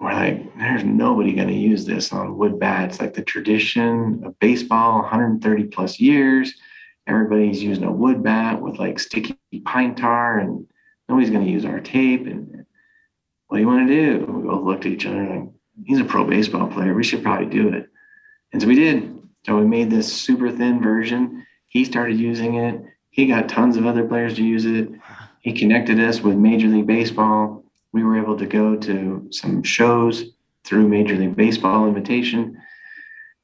we're like, there's nobody going to use this on wood bats. Like the tradition of baseball, 130 plus years. Everybody's using a wood bat with like sticky pine tar, and nobody's going to use our tape. And what do you want to do? We both looked at each other like, he's a pro baseball player. We should probably do it. And so we did. So we made this super thin version. He started using it. He got tons of other players to use it. He connected us with Major League Baseball. We were able to go to some shows through Major League Baseball invitation.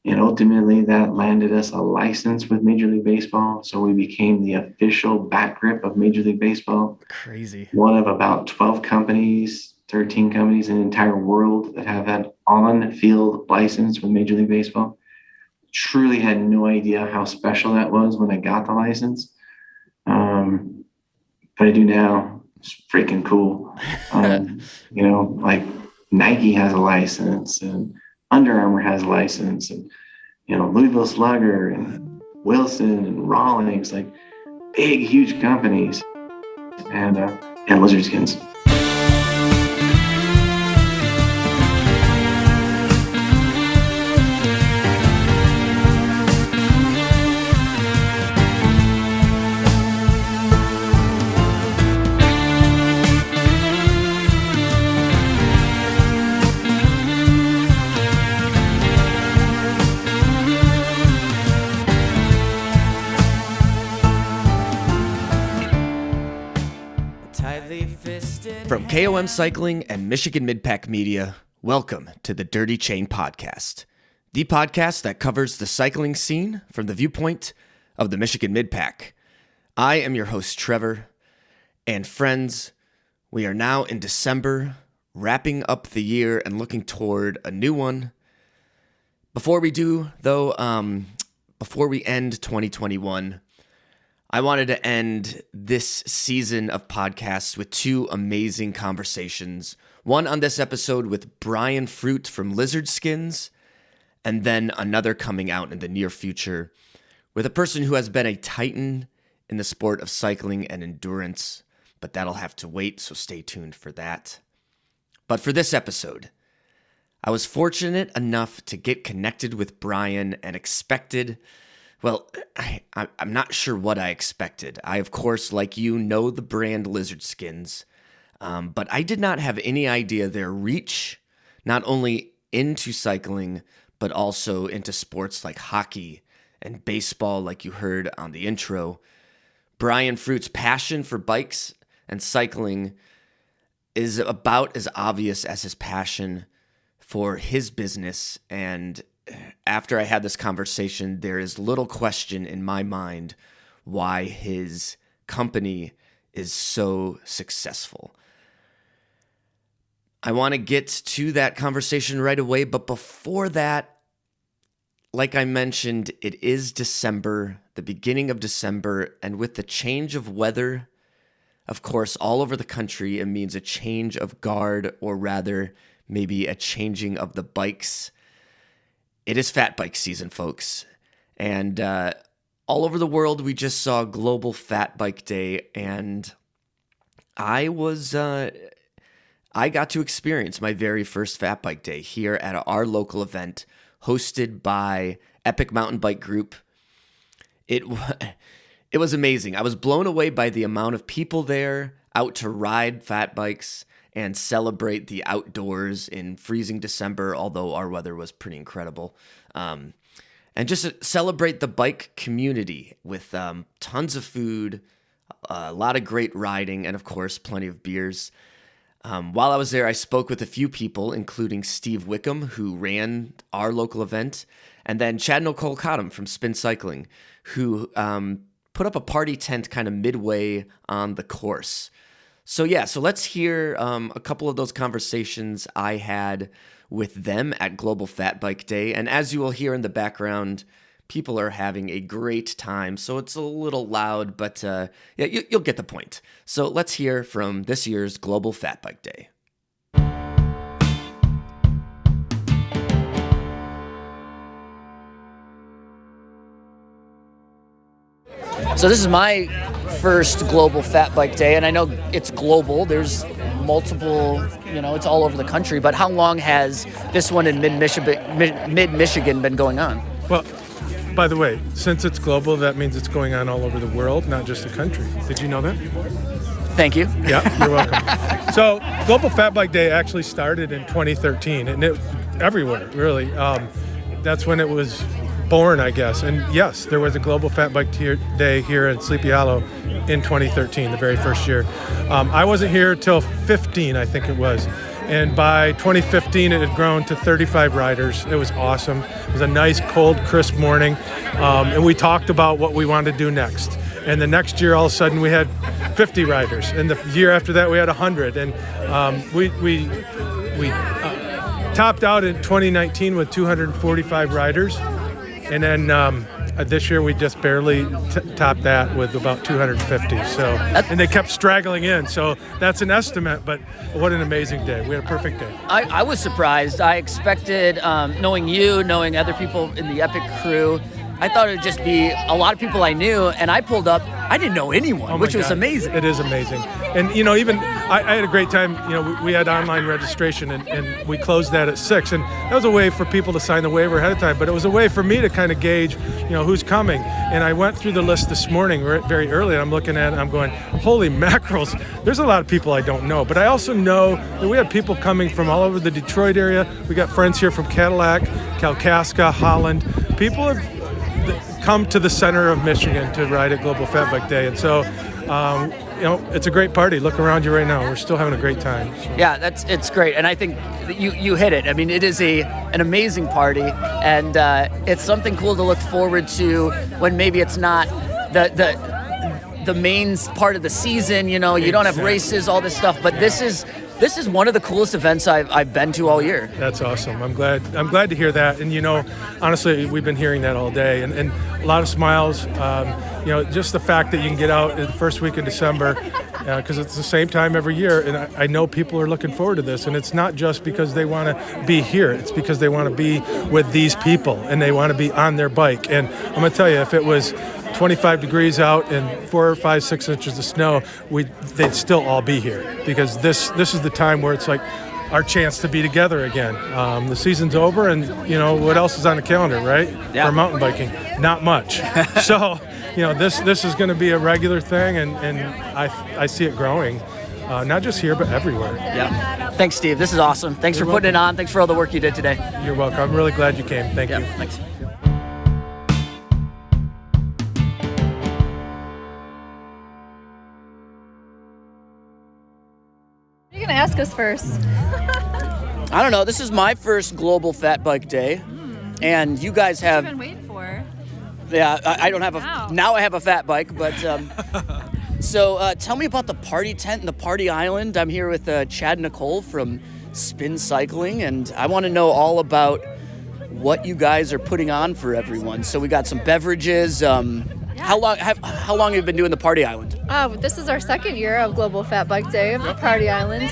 And ultimately, that landed us a license with Major League Baseball. So we became the official bat grip of Major League Baseball. Crazy. One of about 12 companies, 13 companies in the entire world that have that on-field license with Major League Baseball. Truly had no idea how special that was when I got the license. But I do now. It's freaking cool. Like Nike has a license and Under Armour has a license, and Louisville Slugger and Wilson and Rawlings, like big, huge companies, and Lizard Skins. From KOM Cycling and Michigan Midpack Media, welcome to the Dirty Chain Podcast, the podcast that covers the cycling scene from the viewpoint of the Michigan Midpack. I am your host, Trevor, and friends, we are now in December, wrapping up the year and looking toward a new one. Before we do, though, before we end 2021, I wanted to end this season of podcasts with two amazing conversations. One on this episode with Brian Fruit from Lizard Skins, and then another coming out in the near future with a person who has been a titan in the sport of cycling and endurance, but that'll have to wait, so stay tuned for that. But for this episode, I was fortunate enough to get connected with Brian and expected... Well, I'm not sure what I expected. I, of course, like you, know the brand Lizard Skins, but I did not have any idea their reach, not only into cycling, but also into sports like hockey and baseball, like you heard on the intro. Brian Fruit's passion for bikes and cycling is about as obvious as his passion for his business, and after I had this conversation, there is little question in my mind why his company is so successful. I want to get to that conversation right away, but before that, like I mentioned, it is December, the beginning of December, and with the change of weather, of course, all over the country, it means a change of guard, or rather, maybe a changing of the bikes. It is fat bike season, folks, and all over the world, we just saw Global Fat Bike Day, and I got to experience my very first Fat Bike Day here at our local event hosted by Epic Mountain Bike Group. It was amazing. I was blown away by the amount of people there out to ride fat bikes and celebrate the outdoors in freezing December, although our weather was pretty incredible. And just celebrate the bike community with tons of food, a lot of great riding, and of course, plenty of beers. While I was there, I spoke with a few people, including Steve Wickham, who ran our local event, and then Chad Nicole Cottom from Spin Cycling, who put up a party tent kind of midway on the course. So let's hear a couple of those conversations I had with them at Global Fat Bike Day. And as you will hear in the background, people are having a great time. So it's a little loud, but you'll get the point. So let's hear from this year's Global Fat Bike Day. So this is my first global fat bike day, and I know it's global. There's multiple, it's all over the country. But how long has this one in mid-Michigan been going on? Well, by the way, since it's global, that means it's going on all over the world, not just the country. Did you know that? Thank you. Yeah, you're welcome. So Global Fat Bike Day actually started in 2013, and it everywhere, really. That's when it was born, I guess. And yes, there was a Global Fat Bike Day here in Sleepy Hollow in 2013, the very first year. I wasn't here till 15, I think it was. And by 2015, it had grown to 35 riders. It was awesome. It was a nice, cold, crisp morning. And we talked about what we wanted to do next. And the next year, all of a sudden, we had 50 riders. And the year after that, we had 100. And we topped out in 2019 with 245 riders. And then this year we just barely topped that with about 250. So, and they kept straggling in. So that's an estimate, but what an amazing day. We had a perfect day. I was surprised. I expected, knowing other people in the Epic crew, I thought it would just be a lot of people I knew, and I pulled up, I didn't know anyone, which was amazing. It is amazing. And, even I had a great time. We had online registration, and we closed that at 6. And that was a way for people to sign the waiver ahead of time. But it was a way for me to kind of gauge, who's coming. And I went through the list this morning very early, and I'm looking at it, and I'm going, holy mackerels, there's a lot of people I don't know. But I also know that we had people coming from all over the Detroit area. We got friends here from Cadillac, Kalkaska, Holland. People have come to the center of Michigan to ride at Global Fat Bike Day. And so, it's a great party. Look around you right now. We're still having a great time. So. Yeah, it's great. And I think that you hit it. I mean, it is an amazing party, and it's something cool to look forward to when maybe it's not the main part of the season. You don't have races, all this stuff, but this is one of the coolest events I've been to all year. That's awesome. I'm glad to hear that. And honestly, we've been hearing that all day, and a lot of smiles. Just the fact that you can get out in the first week of December, because it's the same time every year, and I know people are looking forward to this. And it's not just because they want to be here; it's because they want to be with these people, and they want to be on their bike. And I'm going to tell you, if it was 25 degrees out and 4 or 5, 6 inches of snow, they'd still all be here, because this is the time where it's like our chance to be together again. The season's over, and what else is on the calendar, right? Yeah. For mountain biking, not much. So this is going to be a regular thing, and I see it growing, not just here but everywhere. Yeah. Thanks, Steve. This is awesome. Thanks for putting it on. Thanks for all the work you did today. You're welcome. I'm really glad you came. Thank you. Thanks. You're going to ask us first. I don't know. This is my first Global Fat Bike Day, and you guys have. What have you been waiting for? Yeah, I don't have Wow. Now I have a fat bike, but so tell me about the party tent and the party island. I'm here with Chad and Nicole from Spin Cycling, and I want to know all about what you guys are putting on for everyone. So we got some beverages. How long have you been doing the party island? This is our second year of Global Fat Bike Day of the Party Island.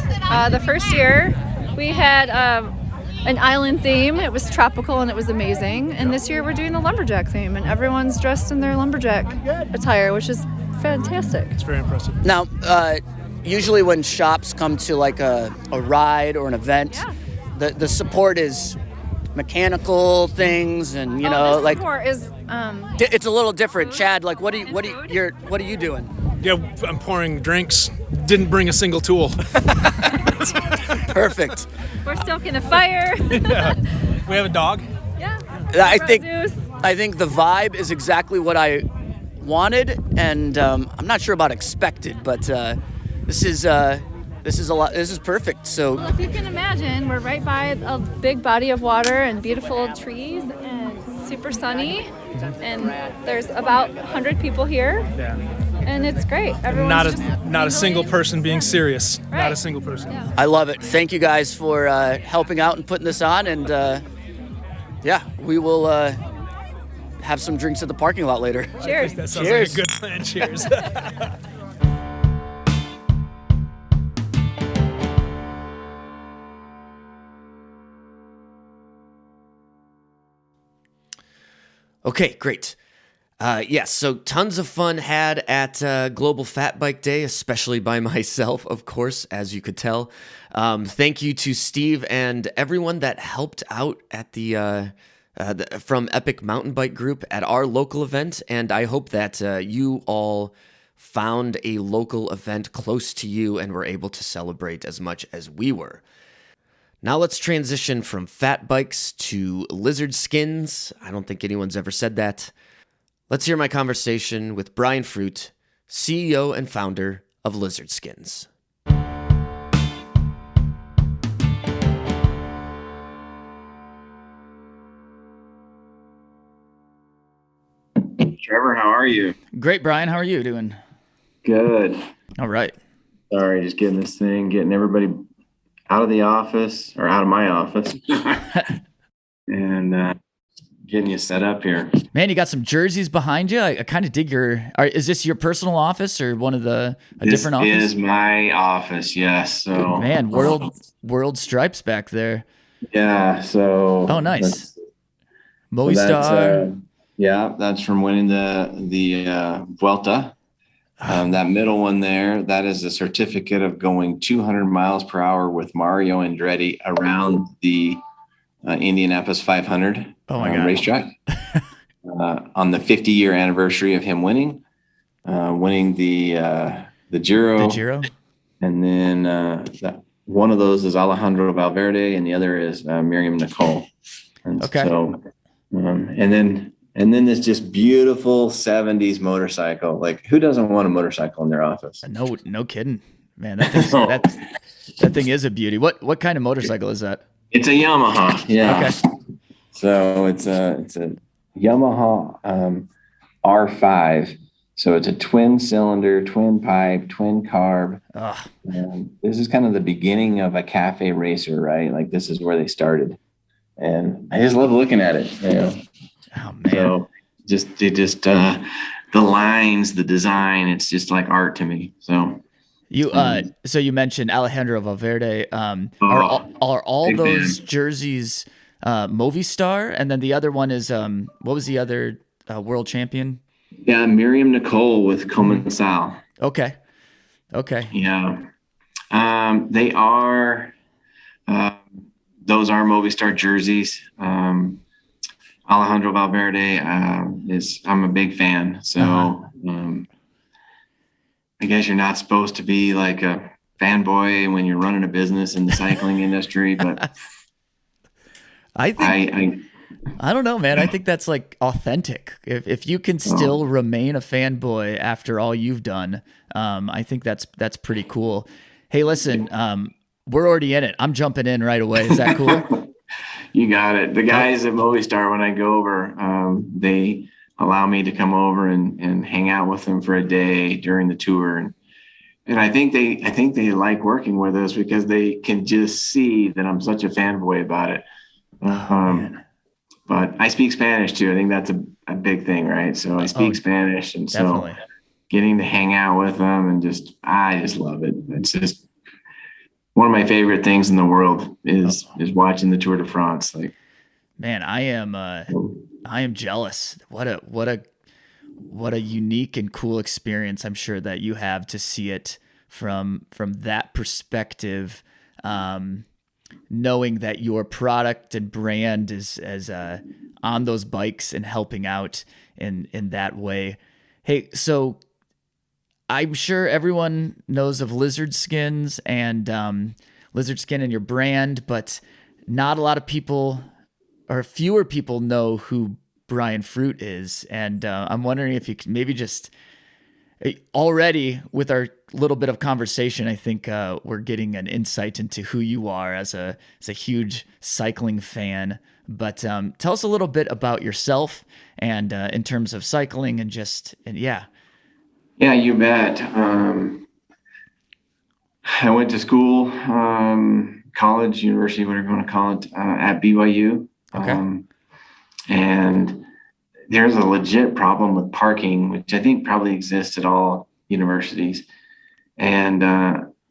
The first year we had an island theme. It was tropical and it was amazing. And this year we're doing the lumberjack theme, and everyone's dressed in their lumberjack attire, which is fantastic. It's very impressive. Now, usually when shops come to like a ride or an event, the support is mechanical things, and This support is it's a little different. Chad, like what are you doing? Yeah, I'm pouring drinks. Didn't bring a single tool. Perfect. we're stoking the fire. We have a dog. Yeah. I Zeus. think the vibe is exactly what I wanted, and I'm not sure about expected, but this is a lot. This is perfect. So Well, if you can imagine, we're right by a big body of water and beautiful trees and super sunny, and there's about 100 people here, Yeah. and it's great. Everyone's Not a single person being serious. Not Right. a single person. Yeah. I love it. Thank you guys for helping out and putting this on, and we will have some drinks at the parking lot later. Cheers. That sounds Cheers. like a good plan. Cheers. Okay, great. Yes, so tons of fun had at Global Fat Bike Day, especially by myself, of course, as you could tell. Thank you to Steve and everyone that helped out at from Epic Mountain Bike Group at our local event, and I hope that you all found a local event close to you and were able to celebrate as much as we were. Now let's transition from fat bikes to lizard skins. I don't think anyone's ever said that. Let's hear my conversation with Brian Fruit, CEO and founder of Lizard Skins. Trevor, how are you? Great, Brian. How are you doing? Good. All right. Sorry, just getting everybody out of the office or out of my office and getting you set up here. Man, you got some jerseys behind you. I kind of dig is this your personal office or one of different office? This is my office, yes. So man, world stripes back there. Yeah, so oh nice. Movistar. That's from winning the Vuelta. That middle one there, that is a certificate of going 200 miles per hour with Mario Andretti around the Indianapolis 500 racetrack on the 50-year anniversary of him winning the Giro. The Giro. And then one of those is Alejandro Valverde, and the other is Miriam Nicole. And so, and then this just beautiful 70s motorcycle. Like, who doesn't want a motorcycle in their office? No kidding, man. That thing is a beauty. What kind of motorcycle is that? It's a Yamaha. Yeah. Okay. So it's a Yamaha R5. So it's a twin cylinder, twin pipe, twin carb. This is kind of the beginning of a cafe racer, right? Like, this is where they started, and I just love looking at it. You know? Oh man! So the lines, the design, it's just like art to me. So so you mentioned Alejandro Valverde. Are all those jerseys Movistar, and then the other one is what was the other world champion? Yeah, Miriam Nicole with Comensal. Okay. Yeah. They are, those are Movistar jerseys. Alejandro Valverde I'm a big fan. So I guess you're not supposed to be like a fanboy when you're running a business in the cycling industry, but I don't know, man. I think that's like authentic. If you can still remain a fanboy after all you've done, I think that's pretty cool. Hey, listen, we're already in it. I'm jumping in right away. Is that cool? You got it. The guys at Movistar, when I go over, they allow me to come over and hang out with them for a day during the tour. And I think they like working with us because they can just see that I'm such a fanboy about it. But I speak Spanish too. I think that's a big thing, right? So I speak Spanish, and definitely. So getting to hang out with them and I just love it. It's just one of my favorite things in the world is watching the Tour de France. Like, man, I am jealous. What a unique and cool experience I'm sure that you have to see it from that perspective. Knowing that your product and brand is on those bikes and helping out in that way. Hey, so I'm sure everyone knows of Lizard Skins and Lizard Skin and your brand, but not a lot of people or fewer people know who Brian Fruit is. And I'm wondering if you could maybe just already with our little bit of conversation, I think we're getting an insight into who you are as a huge cycling fan. But tell us a little bit about yourself and in terms of cycling and yeah. Yeah, you bet. I went to school, college, university, whatever you want to call it, at BYU. Okay. And there's a legit problem with parking, which I think probably exists at all universities. And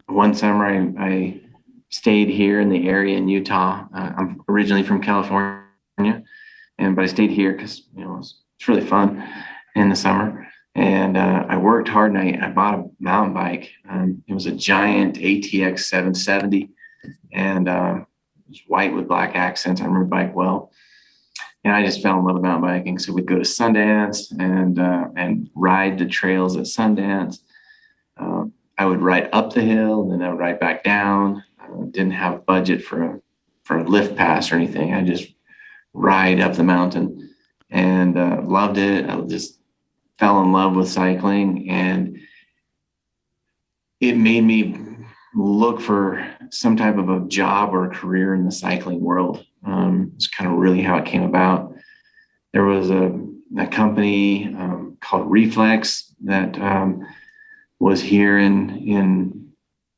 one summer I stayed here in the area in Utah. I'm originally from California, but I stayed here because it's really fun. in the summer. And I worked hard, and I bought a mountain bike. It was a giant ATX 770, and it was white with black accents. I remember the bike well. And I just fell in love with mountain biking. So we'd go to Sundance and ride the trails at Sundance. I would ride up the hill, and then I would ride back down. Didn't have a budget for a lift pass or anything. I just ride up the mountain, and loved it. I just fell in love with cycling, and it made me look for some type of a job or a career in the cycling world. It's kind of really how it came about. There was a company called Reflex that was here in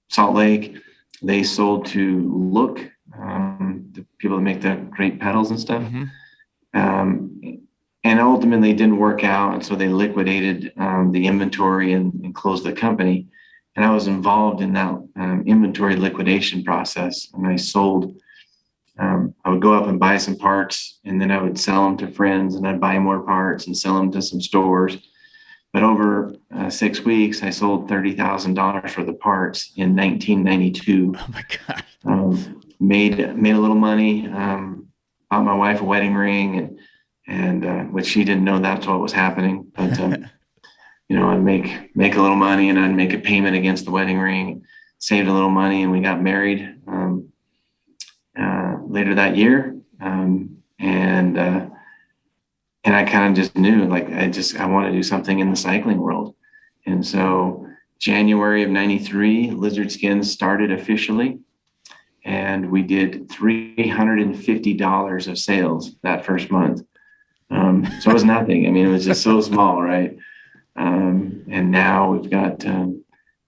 Salt Lake. They sold to Look, the people that make the great pedals and stuff. And ultimately it didn't work out. And so they liquidated the inventory and closed the company. And I was involved in that inventory liquidation process. And I sold, I would go up and buy some parts, and then I would sell them to friends, and I'd buy more parts and sell them to some stores. But over 6 weeks, I sold $30,000 worth of parts in 1992. Oh my God. Made a little money, bought my wife a wedding ring, and which she didn't know that's what was happening. But, I'd make a little money, and I'd make a payment against the wedding ring, saved a little money, and we got married later that year. And I kind of just knew, like, I want to do something in the cycling world. And so January of 93, Lizard Skins started officially, and we did $350 of sales that first month. So it was nothing. I mean, it was just so small, right? And now we've got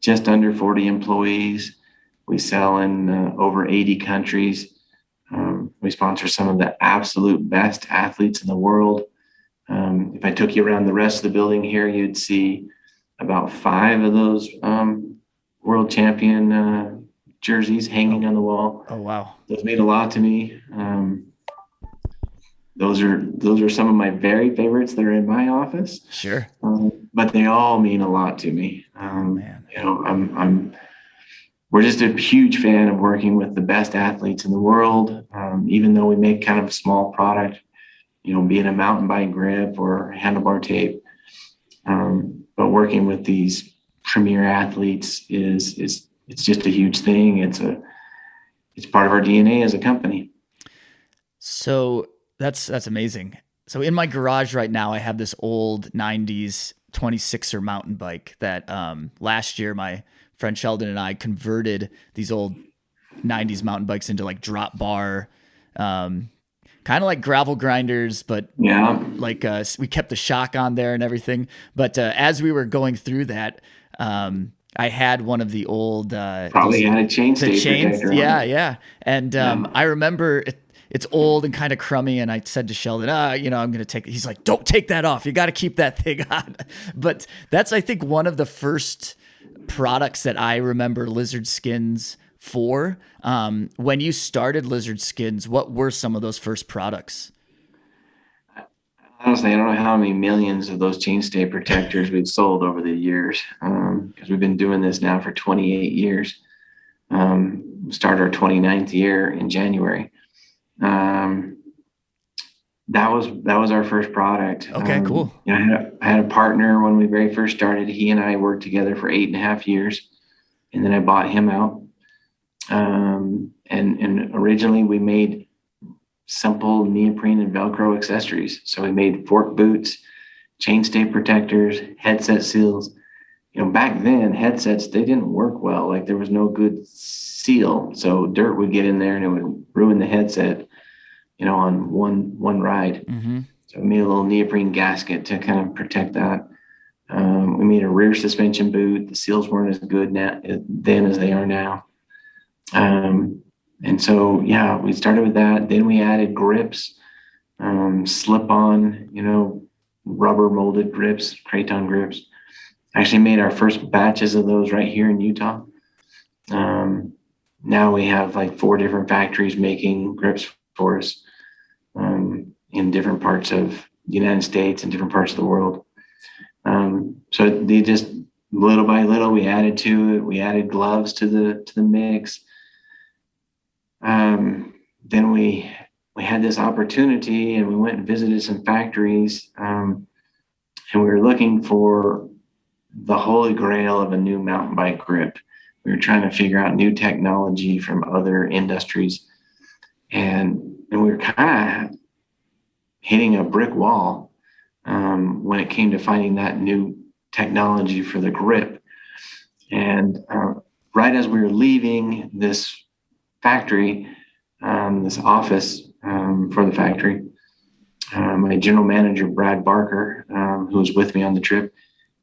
just under 40 employees. We sell in over 80 countries. We sponsor some of the absolute best athletes in the world. If I took you around the rest of the building here, you'd see about 5 of those world champion jerseys hanging on the wall. Oh, wow. Those mean a lot to me. Those are some of my very favorites that are in my office. Sure. But they all mean a lot to me. Man. We're just a huge fan of working with the best athletes in the world. Even though we make kind of a small product, be it a mountain bike grip or handlebar tape. But working with these premier athletes it's just a huge thing. It's part of our DNA as a company. So that's amazing. So in my garage right now, I have this old 90s 26er mountain bike that last year my friend Sheldon and I converted these old 90s mountain bikes into like drop bar, kind of like gravel grinders, but like we kept the shock on there and everything. But as we were going through that, I had one of the old probably had a chainstay protector. Yeah. And I remember it's old and kind of crummy. And I said to Sheldon, I'm going to take it. He's like, don't take that off. You got to keep that thing on. But that's, I think, one of the first products that I remember Lizard Skins for. When you started Lizard Skins, what were some of those first products? Honestly, I don't know how many millions of those chainstay protectors we've sold over the years, because we've been doing this now for 28 years. Started our 29th year in January. That was our first product. Okay, cool. I had a partner when we very first started. He and I worked together for 8.5 years, and then I bought him out. And originally we made simple neoprene and Velcro accessories. So we made fork boots, chainstay protectors, headset seals. Back then headsets, they didn't work well. Like, there was no good seal. So dirt would get in there and it would ruin the headset, on one ride. Mm-hmm. So we made a little neoprene gasket to kind of protect that. We made a rear suspension boot. The seals weren't as good then as they are now. And so, we started with that. Then we added grips, slip-on, rubber molded grips, Kraton grips. Actually made our first batches of those right here in Utah. Now we have like 4 different factories making grips for us in different parts of the United States and different parts of the world. So they just little by little we added to it. We added gloves to the mix. Then we had this opportunity, and we went and visited some factories, and we were looking for the holy grail of a new mountain bike grip. We were trying to figure out new technology from other industries, and we were kind of hitting a brick wall when it came to finding that new technology for the grip. And right as we were leaving this factory, this office for the factory, my general manager, Brad Barker, who was with me on the trip,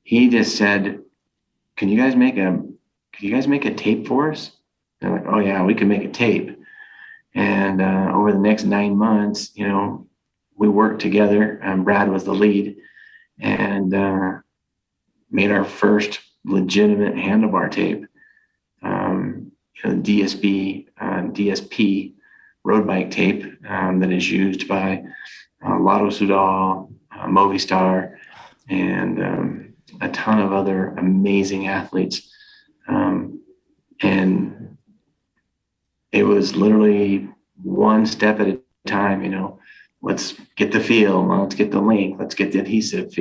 he just said, can you guys make a tape for us? They're like, oh yeah, we can make a tape. And over the next 9 months, we worked together. Brad was the lead, and made our first legitimate handlebar tape. DSP road bike tape that is used by Lotto Soudal, Movistar, and a ton of other amazing athletes. And it was literally one step at a time, let's get the feel, let's get the length, let's get the adhesive,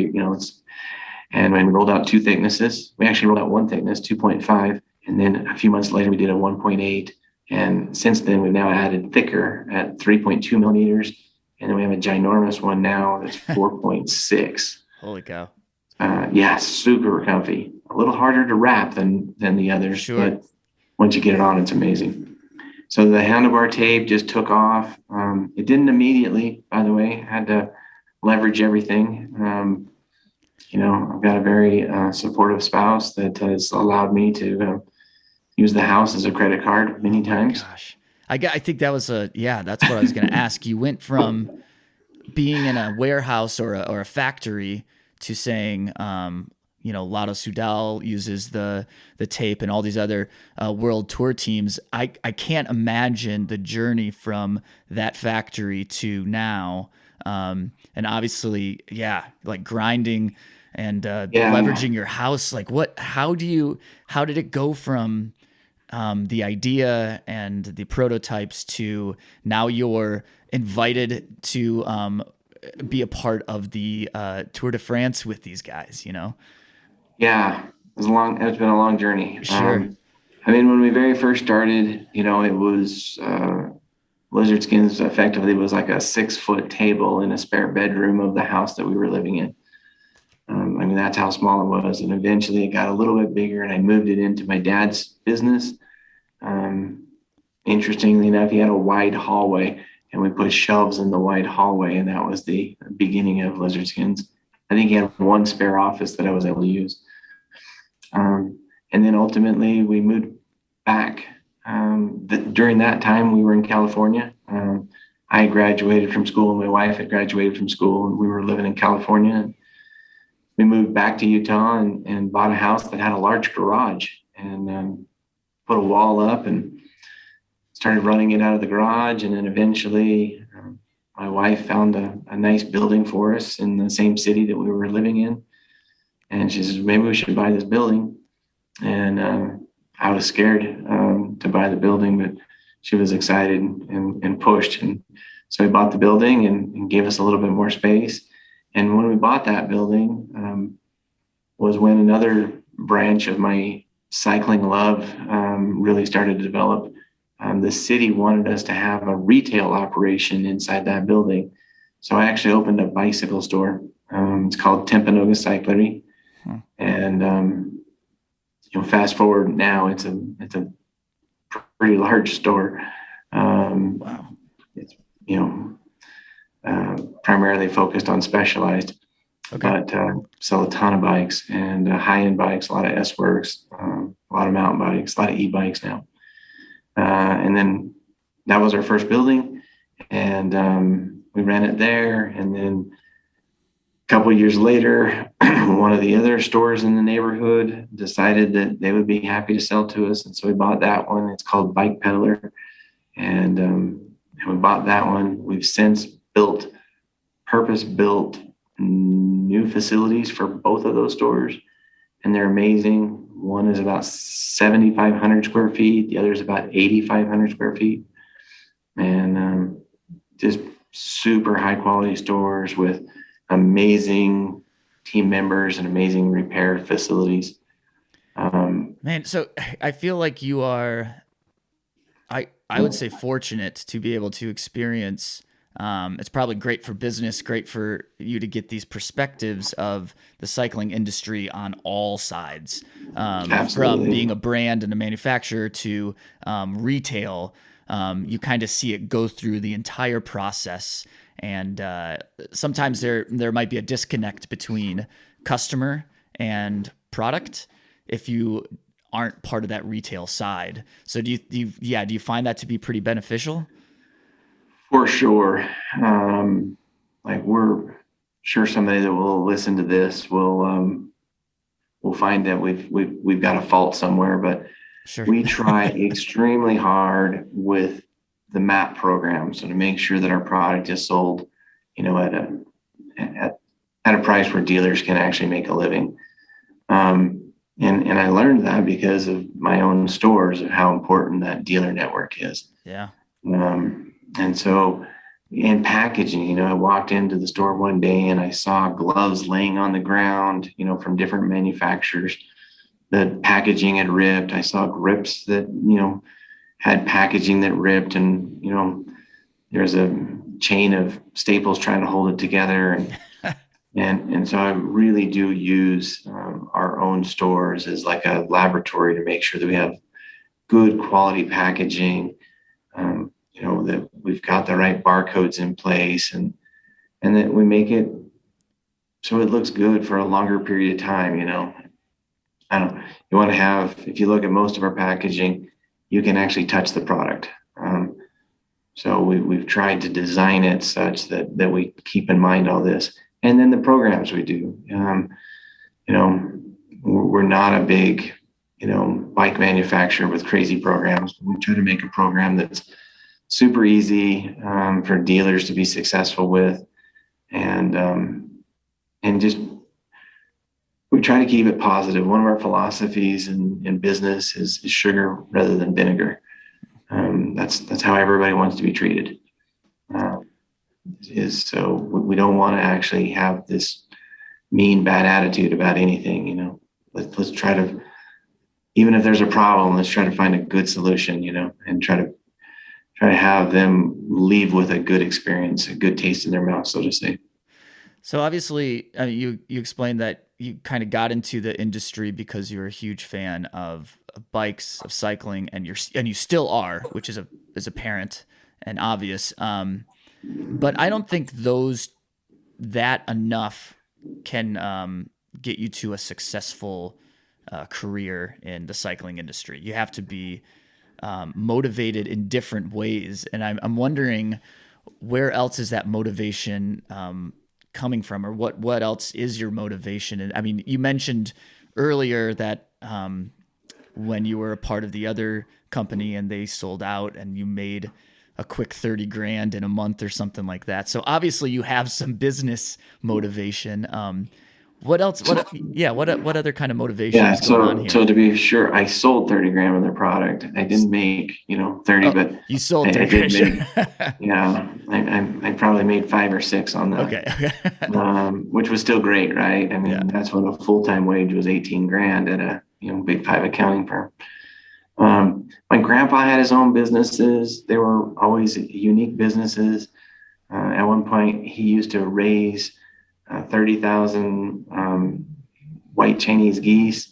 and when we rolled out 2 thicknesses, we actually rolled out 1 thickness, 2.5. And then a few months later, we did a 1.8. And since then, we've now added thicker at 3.2 millimeters. And then we have a ginormous one now that's 4.6. Holy cow. Yeah, super comfy. A little harder to wrap than the others. Sure. But once you get it on, it's amazing. So the handlebar tape just took off. It didn't immediately, by the way. Had to leverage everything. I've got a very supportive spouse that has allowed me to use the house as a credit card many times. Gosh, I think that was that's what I was going to ask. You went from being in a warehouse or a factory to saying, Lotto Soudal uses the tape and all these other world tour teams. I can't imagine the journey from that factory to now. And obviously, like grinding and leveraging your house. Like how did it go from the idea and the prototypes to now you're invited to be a part of the Tour de France with these guys, Yeah, it's been a long journey. Sure. When we very first started, it was Lizard Skins effectively was like a 6-foot table in a spare bedroom of the house that we were living in. That's how small it was. And eventually it got a little bit bigger, and I moved it into my dad's business. Interestingly enough, he had a wide hallway, and we put shelves in the wide hallway, and that was the beginning of Lizard Skins. I think he had 1 spare office that I was able to use. And then ultimately we moved back. During that time, we were in California. I graduated from school, and my wife had graduated from school, and we were living in California. We moved back to Utah and bought a house that had a large garage, and put a wall up and started running it out of the garage. And then eventually my wife found a nice building for us in the same city that we were living in. And she says, maybe we should buy this building. And I was scared to buy the building, but she was excited and pushed. And so we bought the building and gave us a little bit more space. And when we bought that building was when another branch of my cycling love really started to develop. The city wanted us to have a retail operation inside that building. So I actually opened a bicycle store. It's called Timpanogos Cyclery. And fast forward now, it's a pretty large store. Wow. It's primarily focused on Specialized, but sell a ton of bikes and high-end bikes, a lot of S-Works, a lot of mountain bikes, a lot of e-bikes now. And then that was our first building, and we ran it there. And then a couple of years later, one of the other stores in the neighborhood decided that they would be happy to sell to us. And so we bought that one. It's called Bike Peddler. And we bought that one. We've since purpose-built new facilities for both of those stores, and they're amazing. One is about 7,500 square feet. The other is about 8,500 square feet. And just super high quality stores with amazing team members and amazing repair facilities. Man, so I feel like you are, I would say, fortunate to be able to experience. It's probably great for business, great for you to get these perspectives of the cycling industry on all sides, from being a brand and a manufacturer to retail. You kind of see it go through the entire process, and sometimes there might be a disconnect between customer and product if you aren't part of that retail side. So do you find that to be pretty beneficial? For sure. Like, we're sure somebody that will listen to this will find that we've got a fault somewhere, but Sure. we try extremely hard with the MAP program. So to make sure that our product is sold, at a price where dealers can actually make a living. And I learned that because of my own stores, of how important that dealer network is. Yeah. And so in packaging, I walked into the store one day and I saw gloves laying on the ground, from different manufacturers. The packaging had ripped. I saw grips that, had packaging that ripped, and, there's a chain of staples trying to hold it together. And so I really do use our own stores as like a laboratory to make sure that we have good quality packaging, that we've got the right barcodes in place, and that we make it so it looks good for a longer period of time. You want to have, if you look at most of our packaging, you can actually touch the product. So we've tried to design it such that we keep in mind all this. And then the programs we do, we're not a big, bike manufacturer with crazy programs. We try to make a program that's super easy for dealers to be successful with, and just we try to keep it positive. One of our philosophies in business is sugar rather than vinegar. That's how everybody wants to be treated. So we don't want to actually have this mean, bad attitude about anything. Let's try to, even if there's a problem, let's try to find a good solution, and try to have them leave with a good experience, a good taste in their mouth, so to say. So obviously, you explained that you kind of got into the industry because you're a huge fan of bikes, of cycling, and you still are, which is apparent and obvious. But I don't think that enough can get you to a successful career in the cycling industry. You have to be motivated in different ways, and I'm wondering, where else is that motivation coming from, or what else is your motivation? And I mean, you mentioned earlier that when you were a part of the other company and they sold out and you made a quick 30 grand in a month or something like that. So obviously you have some business motivation. What else? What other kind of motivation is going on here? So to be sure, I sold 30 grand of their product. I didn't make, 30, but you sold 30 I did grand. I probably made 5 or 6 on that. Okay. Which was still great, right? I mean, That's when a full-time wage was 18 grand at a, big 5 accounting firm. My grandpa had his own businesses. They were always unique businesses. At one point, he used to raise 30,000 white Chinese geese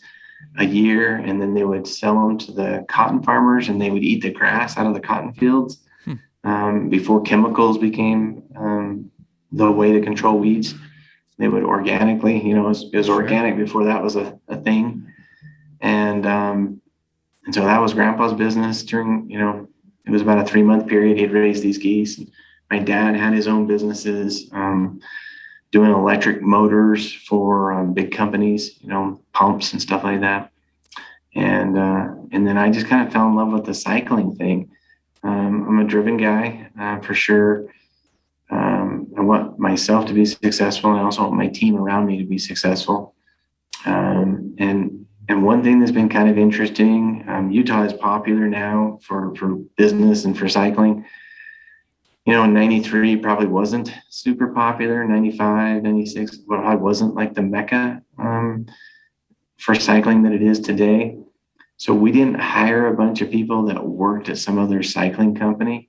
a year, and then they would sell them to the cotton farmers, and they would eat the grass out of the cotton fields before chemicals became the way to control weeds. They would organically, it was organic before that was a thing. And so that was Grandpa's business during, it was about a 3-month period. He'd raise these geese. My dad had his own businesses, doing electric motors for big companies, pumps and stuff like that. And then I just kind of fell in love with the cycling thing. I'm a driven guy, for sure. I want myself to be successful, and I also want my team around me to be successful. And one thing that's been kind of interesting, Utah is popular now for business and for cycling. In 93 probably wasn't super popular. 95, 96, well, wasn't like the mecca for cycling that it is today. So we didn't hire a bunch of people that worked at some other cycling company.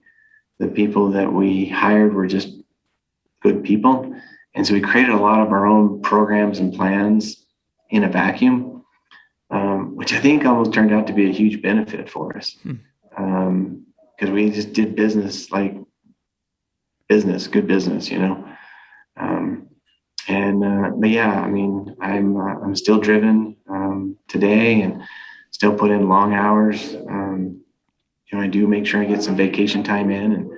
The people that we hired were just good people. And so we created a lot of our own programs and plans in a vacuum, which I think almost turned out to be a huge benefit for us. Because we just did business like good business, but yeah, I mean, I'm still driven today and still put in long hours. I do make sure I get some vacation time in, and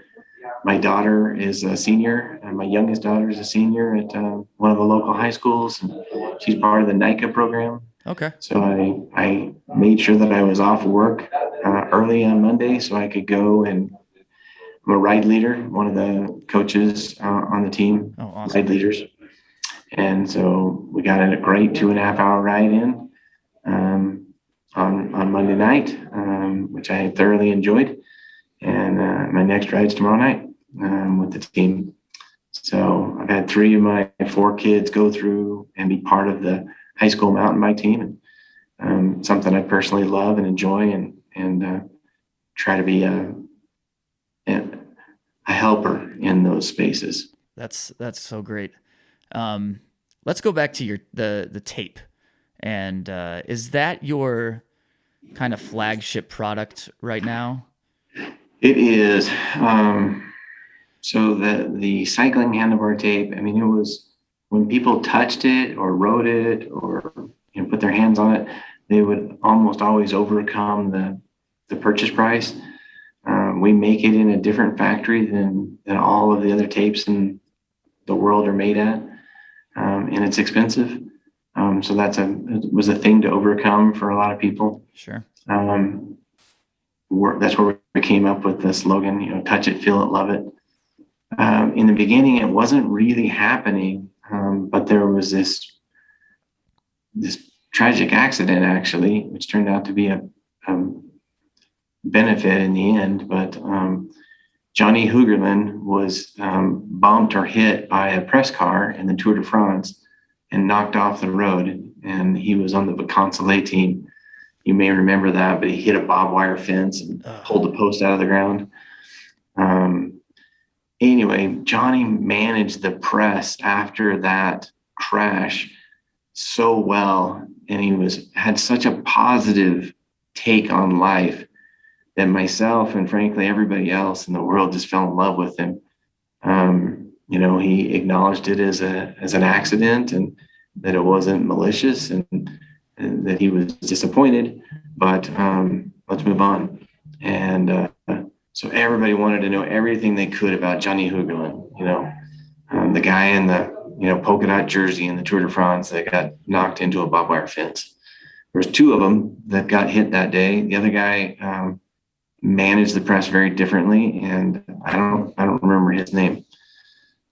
my daughter is a senior, and my youngest daughter is a senior at one of the local high schools, and she's part of the NICA program. Okay. So I made sure that I was off work early on Monday so I could go, and I'm a ride leader, one of the coaches on the team. Oh, awesome. Ride leaders. And so we got a great 2.5 hour ride in on Monday night, which I thoroughly enjoyed. And my next ride's tomorrow night with the team. So I've had 3 of my 4 kids go through and be part of the high school mountain bike team, and something I personally love and enjoy, and try to be a helper in those spaces. That's so great. Let's go back to the tape. And is that your kind of flagship product right now? It is. So the cycling handlebar tape, I mean, it was when people touched it or rode it or put their hands on it, they would almost always overcome the purchase price. We make it in a different factory than all of the other tapes in the world are made at, and it's expensive. So it was a thing to overcome for a lot of people. Sure. That's where we came up with the slogan, touch it, feel it, love it. In the beginning, it wasn't really happening, but there was this tragic accident, actually, which turned out to be a benefit in the end. But Johnny Hugerlin was bumped or hit by a press car in the Tour de France and knocked off the road. And he was on the Vacansoleil team. You may remember that, but he hit a barbed wire fence and pulled the post out of the ground. Anyway, Johnny managed the press after that crash so well, and he had such a positive take on life that myself and frankly everybody else in the world just fell in love with him. He acknowledged it as an accident, and that it wasn't malicious, and that he was disappointed, but let's move on. And so everybody wanted to know everything they could about Johnny Hugerlin, the guy in the polka dot jersey in the Tour de France that got knocked into a barbed wire fence. There was 2 of them that got hit that day. The other guy managed the press very differently, and I don't remember his name.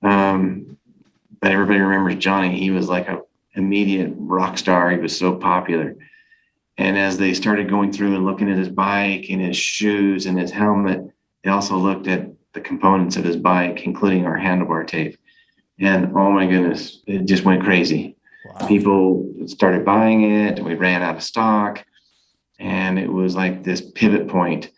But everybody remembers Johnny. He was like an immediate rock star. He was so popular. And as they started going through and looking at his bike and his shoes and his helmet, they also looked at the components of his bike, including our handlebar tape. And oh my goodness, it just went crazy. Wow. People started buying it. We ran out of stock, and it was like this pivot point.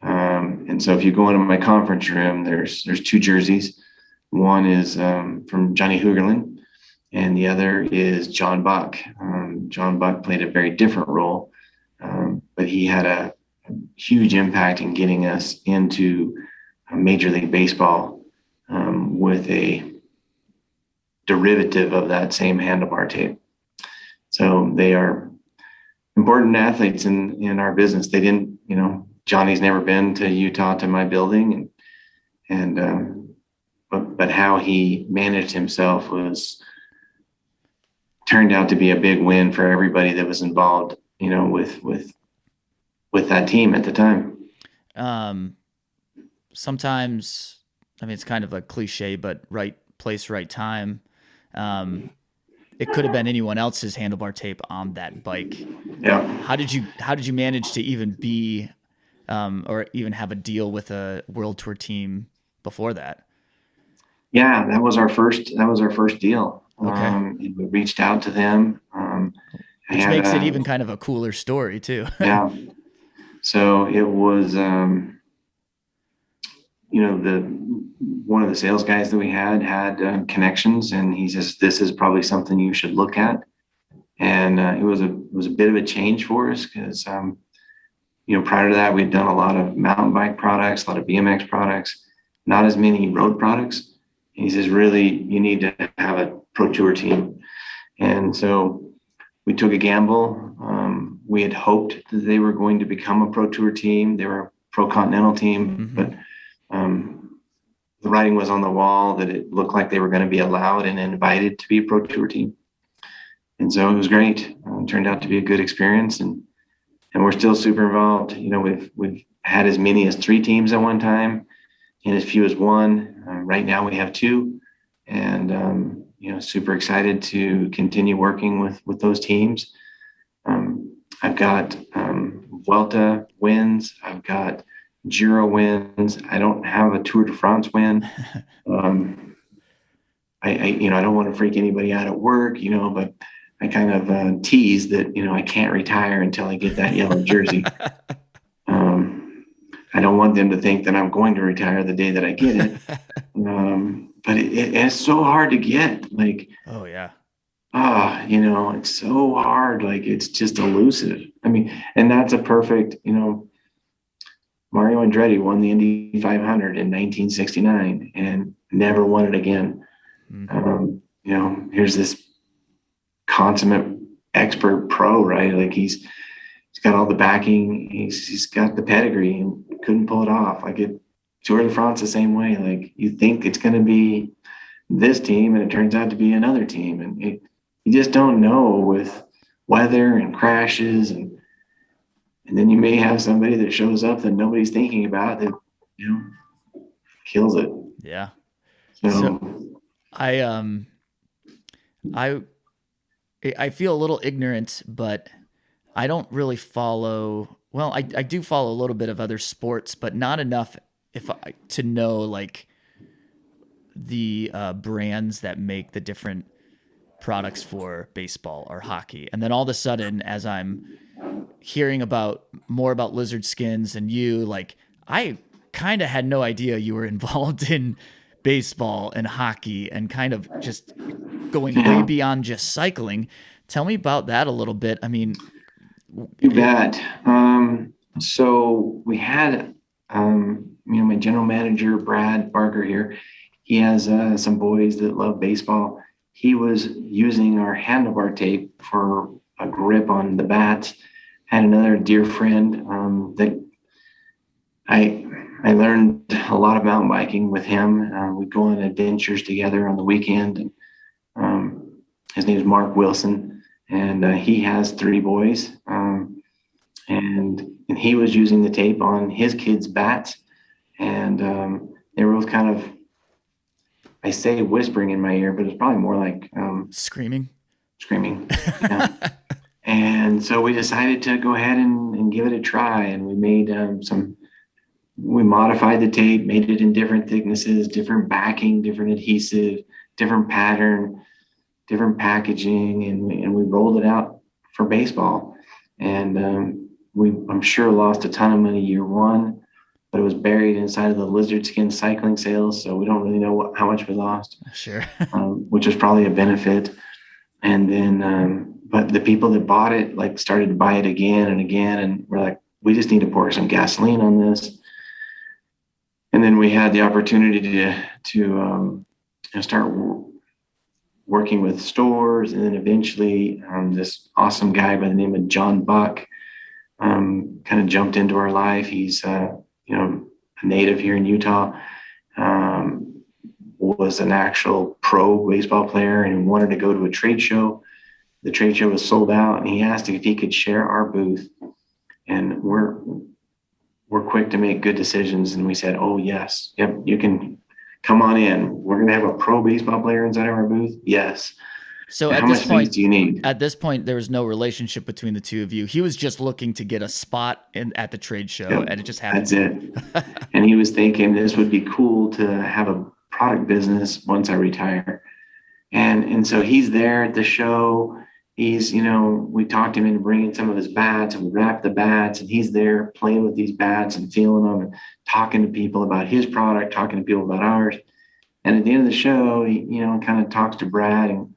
And so if you go into my conference room, there's 2 jerseys. One is from Johnny Hugerlin, and the other is John Buck. John Buck played a very different role, but he had a huge impact in getting us into Major League Baseball with a derivative of that same handlebar tape. So they are important athletes in our business. They didn't, Johnny's never been to Utah to my building, but how he managed himself turned out to be a big win for everybody that was involved, with that team at the time. Sometimes, I mean, it's kind of a cliche, but right place, right time. It could have been anyone else's handlebar tape on that bike. Yeah. How did you manage to even be or even have a deal with a World Tour team before that? Yeah, that was our first deal. Okay. And we reached out to them. I Which had makes it even kind of a cooler story too. yeah. So it was, one of the sales guys that we had connections, and he says, "This is probably something you should look at." And it was a bit of a change for us because, prior to that, we'd done a lot of mountain bike products, a lot of BMX products, not as many road products. And he says, "Really, you need to have a pro tour team." And so we took a gamble. We had hoped that they were going to become a pro tour team. They were a pro continental team, but the writing was on the wall that it looked like they were going to be allowed and invited to be a pro tour team. And so it was great. It turned out to be a good experience, and we're still super involved. We've had as many as 3 teams at one time, and as few as 1. Right now we have 2, and super excited to continue working with those teams. I've got Vuelta wins. I've got Giro wins. I don't have a Tour de France win. I don't want to freak anybody out at work, but I kind of tease that, I can't retire until I get that yellow jersey. I don't want them to think that I'm going to retire the day that I get it. But it's so hard to get. Like, Oh yeah. it's so hard. Like, it's just elusive. I mean, and that's a perfect, Mario Andretti won the Indy 500 in 1969 and never won it again. Here's this consummate expert pro, right? Like, he's got all the backing. He's got the pedigree and couldn't pull it off. Like, Tour de France the same way. Like, you think it's going to be this team and it turns out to be another team, and you just don't know with weather and crashes, and then you may have somebody that shows up that nobody's thinking about that kills it. Yeah. So I feel a little ignorant, but I don't really follow. Well, I do follow a little bit of other sports, but not enough to know like the brands that make the different products for baseball or hockey. And then all of a sudden, as I'm hearing more about Lizard Skins and you, like, I kind of had no idea you were involved in baseball and hockey and kind of just going way beyond just cycling. Tell me about that a little bit. I mean, you bet. So we had, my general manager, Brad Barker here, he has some boys that love baseball. He was using our handlebar tape for a grip on the bats. Had another dear friend that I learned a lot of mountain biking with him. We'd go on adventures together on the weekend. And his name is Mark Wilson, and he has 3 boys. And he was using the tape on his kids' bats, and they were both kind of, I say whispering in my ear, but it's probably more like screaming. Yeah. And so we decided to go ahead and give it a try. And we made we modified the tape, made it in different thicknesses, different backing, different adhesive, different pattern, different packaging. And we rolled it out for baseball. And I'm sure lost a ton of money year 1, but it was buried inside of the Lizard Skin cycling sales. So we don't really know how much we lost. Sure. Which was probably a benefit. And then, but the people that bought it, like, started to buy it again and again. And we're like, we just need to pour some gasoline on this. And then we had the opportunity to start working with stores. And then eventually this awesome guy by the name of John Buck kind of jumped into our life. He's, a native here in Utah, was an actual pro baseball player and wanted to go to a trade show. The trade show was sold out, and he asked if he could share our booth. And we're quick to make good decisions. And we said, "Oh yes, yep, you can come on in. we're going to have a pro baseball player inside of our booth? Yes. So And at how this much point, space do you need? there was no relationship between the two of you. He was just looking to get a spot at the trade show, Yep, and it just happened. that's it. And he was thinking this would be cool to have a product business once I retire. And so he's there at the show. He's, we talked him into bringing some of his bats, and we wrapped the bats, and he's there playing with these bats and feeling them and talking to people about his product, talking to people about ours. And at the end of the show, he, kind of talks to Brad and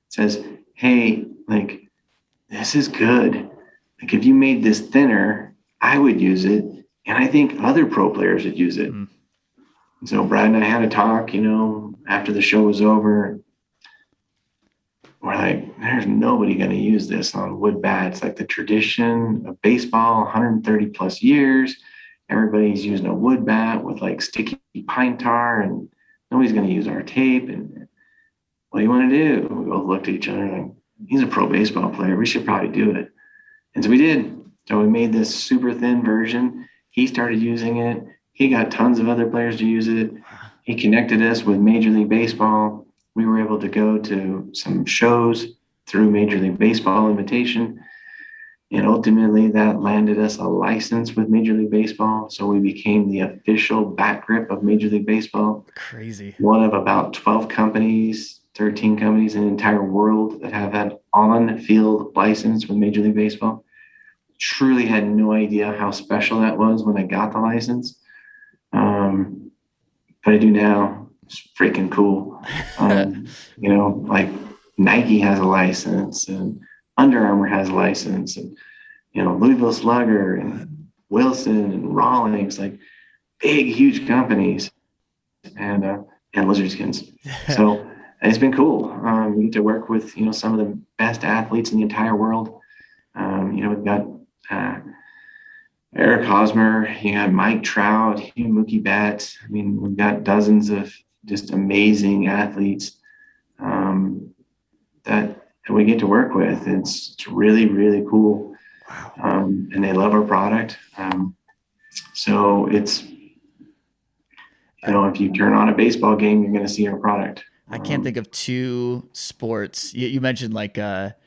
says, hey, like, this is good. Like, if you made this thinner, I would use it. And I think other pro players would use it. And so Brad and I had a talk, after the show was over. We're like, there's nobody going to use this on wood bats. Like, the tradition of baseball, 130 plus years. Everybody's using a wood bat with like sticky pine tar, and nobody's going to use our tape. And what do you want to do? We both looked at each other like, he's a pro baseball player. We should probably do it. And so we did. So we made this super thin version. He started using it. He got tons of other players to use it. He connected us with Major League Baseball. We were able to go to some shows through Major League Baseball invitation. And ultimately that landed us a license with Major League Baseball. So we became the official bat grip of Major League Baseball. Crazy. One of about 12 companies, 13 companies in the entire world that have that on-field license with Major League Baseball. Truly had no idea how special that was when I got the license. But I do now. It's freaking cool. Like Nike has a license, and Under Armour has a license, and, Louisville Slugger and Wilson and Rawlings, like big, huge companies, and Lizard Skins. So it's been cool. We get to work with, some of the best athletes in the entire world. We've got Eric Hosmer, you got Mike Trout, Mookie Betts. I mean, we've got dozens of just amazing athletes that we get to work with. It's really, really cool. Wow. And they love our product. So it's, if you turn on a baseball game, you're going to see our product. I can't think of two sports. You mentioned like that,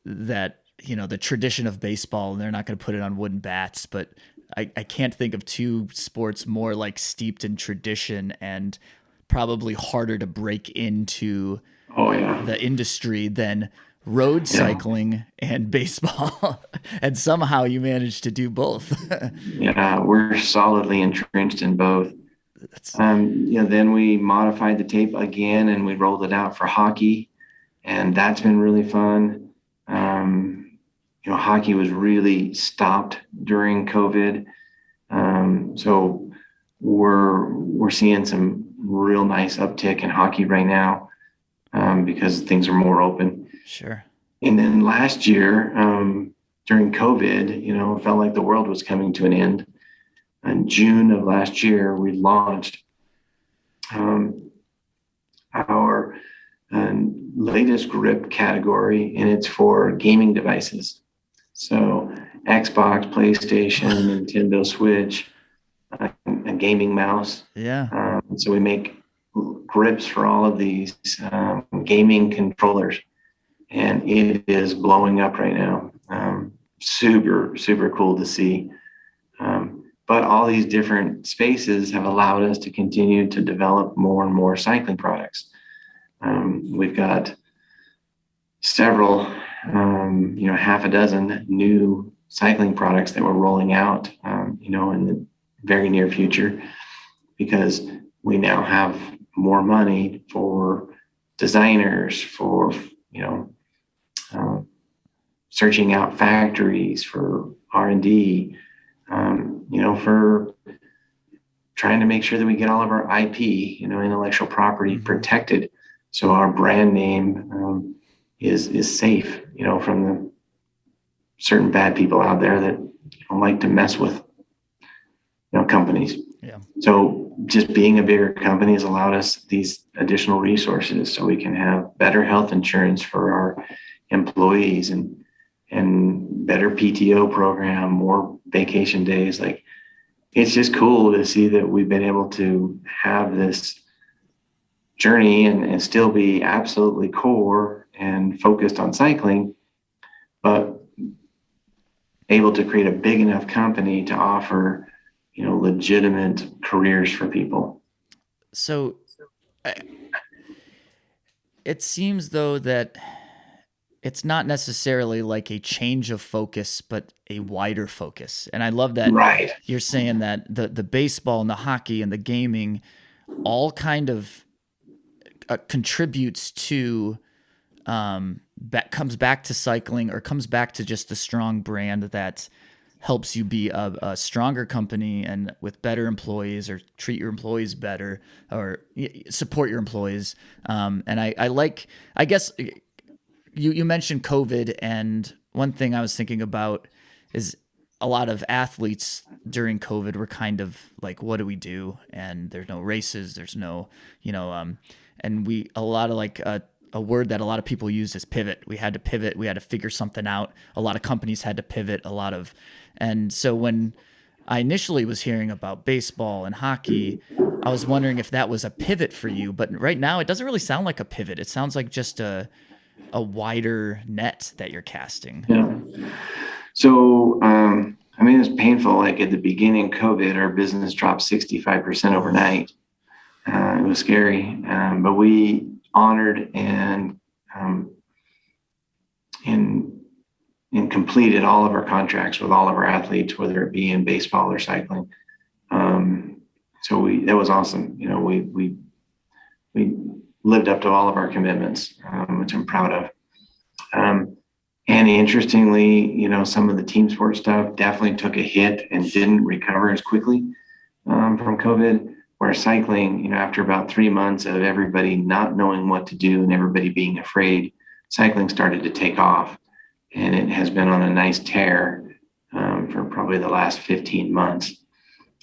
the tradition of baseball, and they're not going to put it on wooden bats, but I can't think of two sports more like steeped in tradition and probably harder to break into the industry than road cycling and baseball. And somehow you managed to do both. Yeah, we're solidly entrenched in both. Then we modified the tape again and we rolled it out for hockey, and that's been really fun. Hockey was really stopped during COVID. So we're seeing some real nice uptick in hockey right now because things are more open. Sure. And then last year, during COVID, it felt like the world was coming to an end. In June of last year, we launched our latest grip category, and it's for gaming devices. So Xbox, PlayStation, Nintendo Switch, a gaming mouse. Yeah. So we make grips for all of these gaming controllers, and it is blowing up right now. Super, super cool to see. But all these different spaces have allowed us to continue to develop more and more cycling products. We've got several, half a dozen new cycling products that we're rolling out, in the very near future, because we now have more money for designers, for, searching out factories, for R&D, for trying to make sure that we get all of our IP, intellectual property protected. So our brand name is safe, from the certain bad people out there that don't like to mess with, companies. Yeah. So just being a bigger company has allowed us these additional resources so we can have better health insurance for our employees and better PTO program, more vacation days. Like, it's just cool to see that we've been able to have this journey and still be absolutely core and focused on cycling, but able to create a big enough company to offer, legitimate careers for people. So it seems though that it's not necessarily like a change of focus, but a wider focus. And I love that Right. you're saying that the baseball and the hockey and the gaming all kind of contributes to that comes back to cycling, or comes back to just the strong brand that helps you be a stronger company and with better employees, or treat your employees better, or support your employees. And I guess you mentioned COVID, and one thing I was thinking about is a lot of athletes during COVID were kind of like, what do we do? And there's no races, there's no, and a lot of like a word that a lot of people use is pivot. We had to pivot. We had to figure something out. A lot of companies had to pivot and so when I initially was hearing about baseball and hockey, I was wondering if that was a pivot for you, but right now it doesn't really sound like a pivot. It sounds like just a wider net that you're casting. Yeah. So, it was painful. Like at the beginning of COVID, our business dropped 65% overnight. It was scary, but we honored and completed all of our contracts with all of our athletes, whether it be in baseball or cycling. So that was awesome. We lived up to all of our commitments, which I'm proud of. And interestingly, some of the team sport stuff definitely took a hit and didn't recover as quickly from COVID. Where cycling, after about 3 months of everybody not knowing what to do and everybody being afraid, cycling started to take off. And it has been on a nice tear for probably the last 15 months.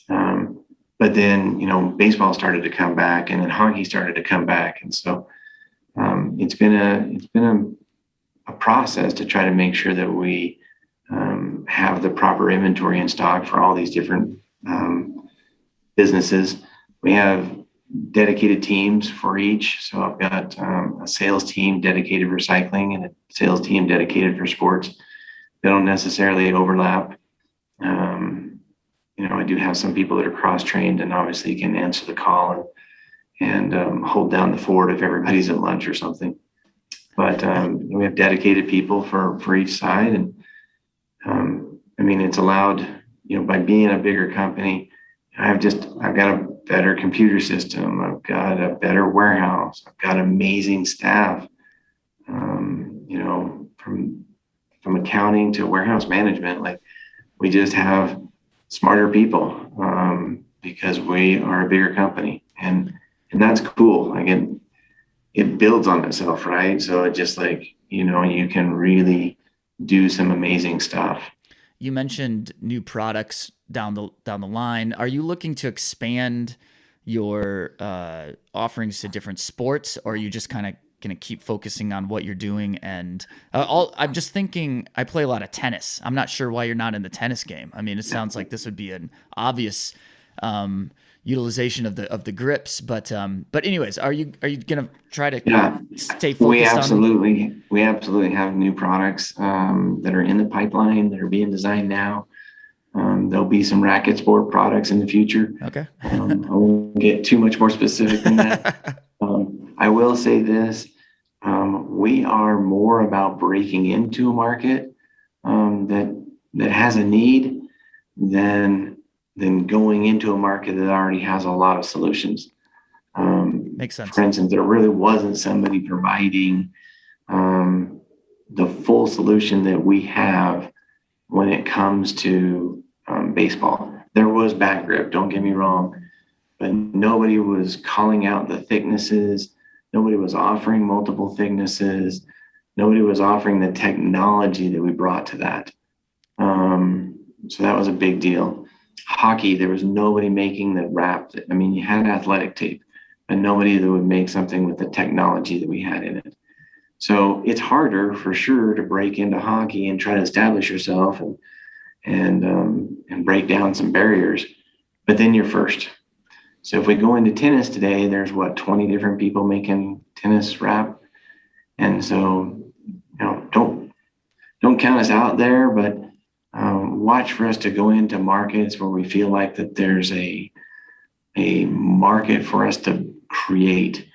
But then, baseball started to come back, and then hockey started to come back. And so it's been a process to try to make sure that we have the proper inventory in stock for all these different businesses. We have dedicated teams for each. So I've got a sales team dedicated for cycling and a sales team dedicated for sports. They don't necessarily overlap. I do have some people that are cross-trained and obviously can answer the call and hold down the fort if everybody's at lunch or something. But we have dedicated people for each side. And it's allowed, by being a bigger company, I've got a better computer system. I've got a better warehouse. I've got amazing staff, from accounting to warehouse management. Like, we just have smarter people because we are a bigger company, and that's cool. Like, it builds on itself, right? So it just you can really do some amazing stuff. You mentioned new products down the line. Are you looking to expand your offerings to different sports, or are you just kind of going to keep focusing on what you're doing? And I'm just thinking, I play a lot of tennis. I'm not sure why you're not in the tennis game. It sounds like this would be an obvious utilization of the grips, but anyways, are you going to try to stay focused? We absolutely have new products that are in the pipeline, that are being designed now. There'll be some racket sport products in the future. Okay. I won't get too much more specific than that. I will say this: we are more about breaking into a market that has a need than going into a market that already has a lot of solutions. Makes sense. For instance, there really wasn't somebody providing the full solution that we have when it comes to baseball. There was back grip, don't get me wrong, but nobody was calling out the thicknesses. Nobody was offering multiple thicknesses. Nobody was offering the technology that we brought to that. So that was a big deal. Hockey, there was nobody making the wrap. You had athletic tape, but nobody that would make something with the technology that we had in it. So it's harder for sure to break into hockey and try to establish yourself and break down some barriers. But then you're first. So if we go into tennis today, there's 20 different people making tennis wrap. And so, don't count us out there, but watch for us to go into markets where we feel like that there's a market for us to create.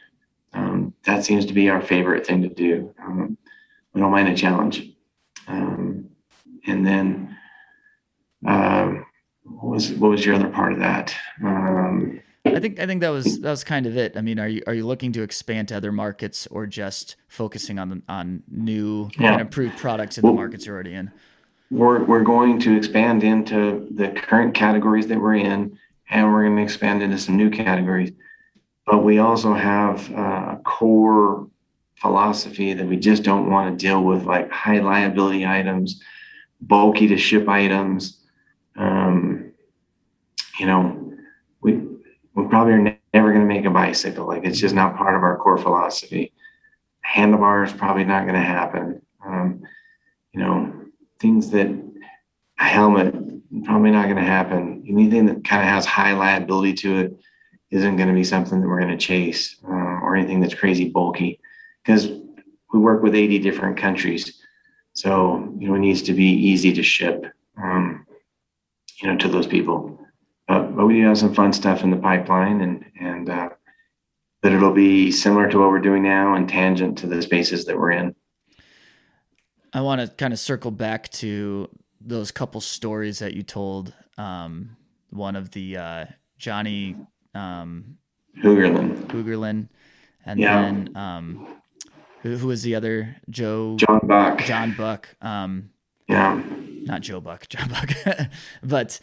That seems to be our favorite thing to do. We don't mind a challenge. And then, what was your other part of that? I think that was kind of it. I mean, are you looking to expand to other markets, or just focusing on new and improved products in the markets you're already in? We're going to expand into the current categories that we're in, and we're going to expand into some new categories. But we also have a core philosophy that we just don't want to deal with, like high liability items, bulky to ship items. We probably are never going to make a bicycle. Like, it's just not part of our core philosophy. Handlebars probably not going to happen. Things that a helmet probably not going to happen. Anything that kind of has high liability to it isn't going to be something that we're going to chase, or anything that's crazy bulky, because we work with 80 different countries. So, it needs to be easy to ship, to those people. But we do have some fun stuff in the pipeline, and that it'll be similar to what we're doing now and tangent to the spaces that we're in. I want to kind of circle back to those couple stories that you told. One of the Johnny Hoogerlin, and then who was the other? John Buck. Not Joe Buck, John Buck. But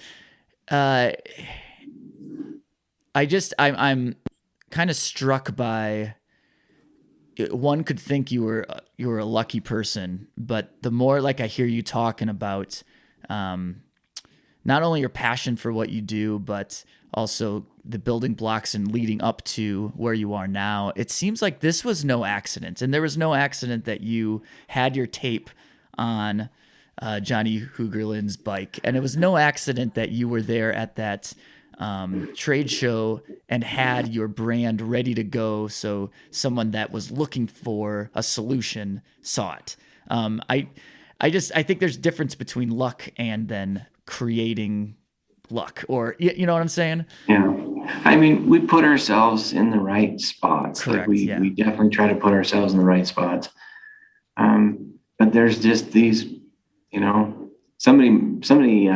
I'm kind of struck by. One could think you were a lucky person, but the more like I hear you talking about not only your passion for what you do, but also the building blocks and leading up to where you are now, it seems like this was no accident. And there was no accident that you had your tape on Johnny Hoogerlin's bike. And it was no accident that you were there at that trade show and had your brand ready to go, so someone that was looking for a solution saw it. I think there's a difference between luck and then creating luck, or you know what I'm saying? Yeah. I mean, we put ourselves in the right spots. Correct, like we definitely try to put ourselves in the right spots. But there's just these, somebody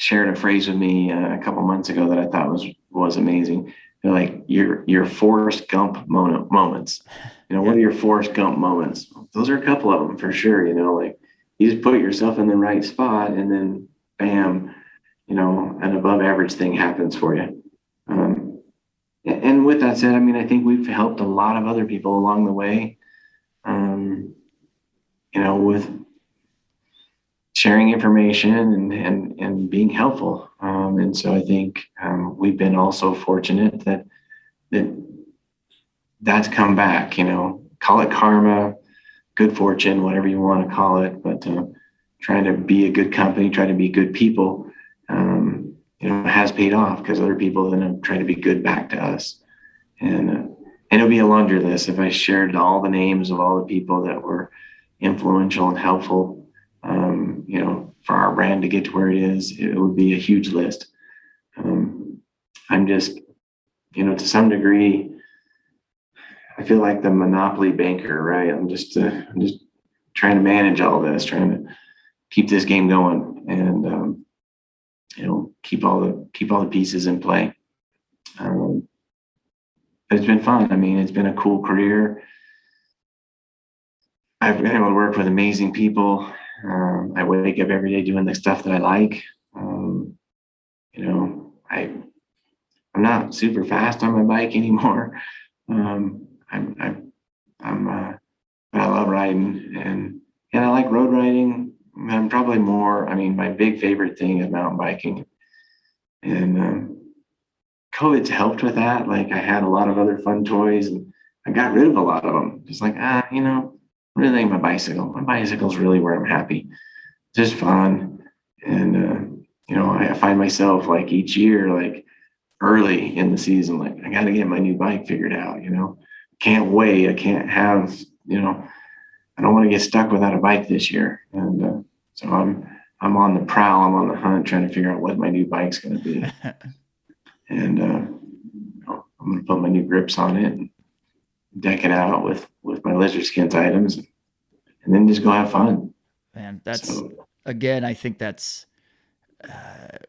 shared a phrase with me a couple months ago that I thought was amazing. They're like, your Forrest Gump moments. What are your Forrest Gump moments? Those are a couple of them for sure. Like, you just put yourself in the right spot, and then bam, an above average thing happens for you. And with that said, I mean, I think we've helped a lot of other people along the way, with sharing information and being helpful. And so I think we've been also fortunate that's come back, call it karma, good fortune, whatever you want to call it, but trying to be a good company, trying to be good people, has paid off, because other people then have tried to be good back to us. And it'll be a laundry list if I shared all the names of all the people that were influential and helpful, for our brand to get to where it is. It would be a huge list. I'm just, to some degree, I feel like the monopoly banker, right? I'm just trying to manage all this, trying to keep this game going, and keep all the pieces in play. But it's been fun. I mean, it's been a cool career. I've been able to work with amazing people. I wake up every day doing the stuff that I like. I'm not super fast on my bike anymore. But I love riding, and I like road riding. I'm probably more. I mean, my big favorite thing is mountain biking, and COVID's helped with that. Like, I had a lot of other fun toys, and I got rid of a lot of them. Just like, I really like my bicycle. My bicycle's really where I'm happy. Just fun. And, I find myself, like, each year, like, early in the season, like I got to get my new bike figured out, can't wait. I can't have, I don't want to get stuck without a bike this year. And so I'm on the prowl. I'm on the hunt trying to figure out what my new bike's going to be. And I'm going to put my new grips on it and deck it out with my Lizard Skins items, and then just go have fun. Man, again, I think that's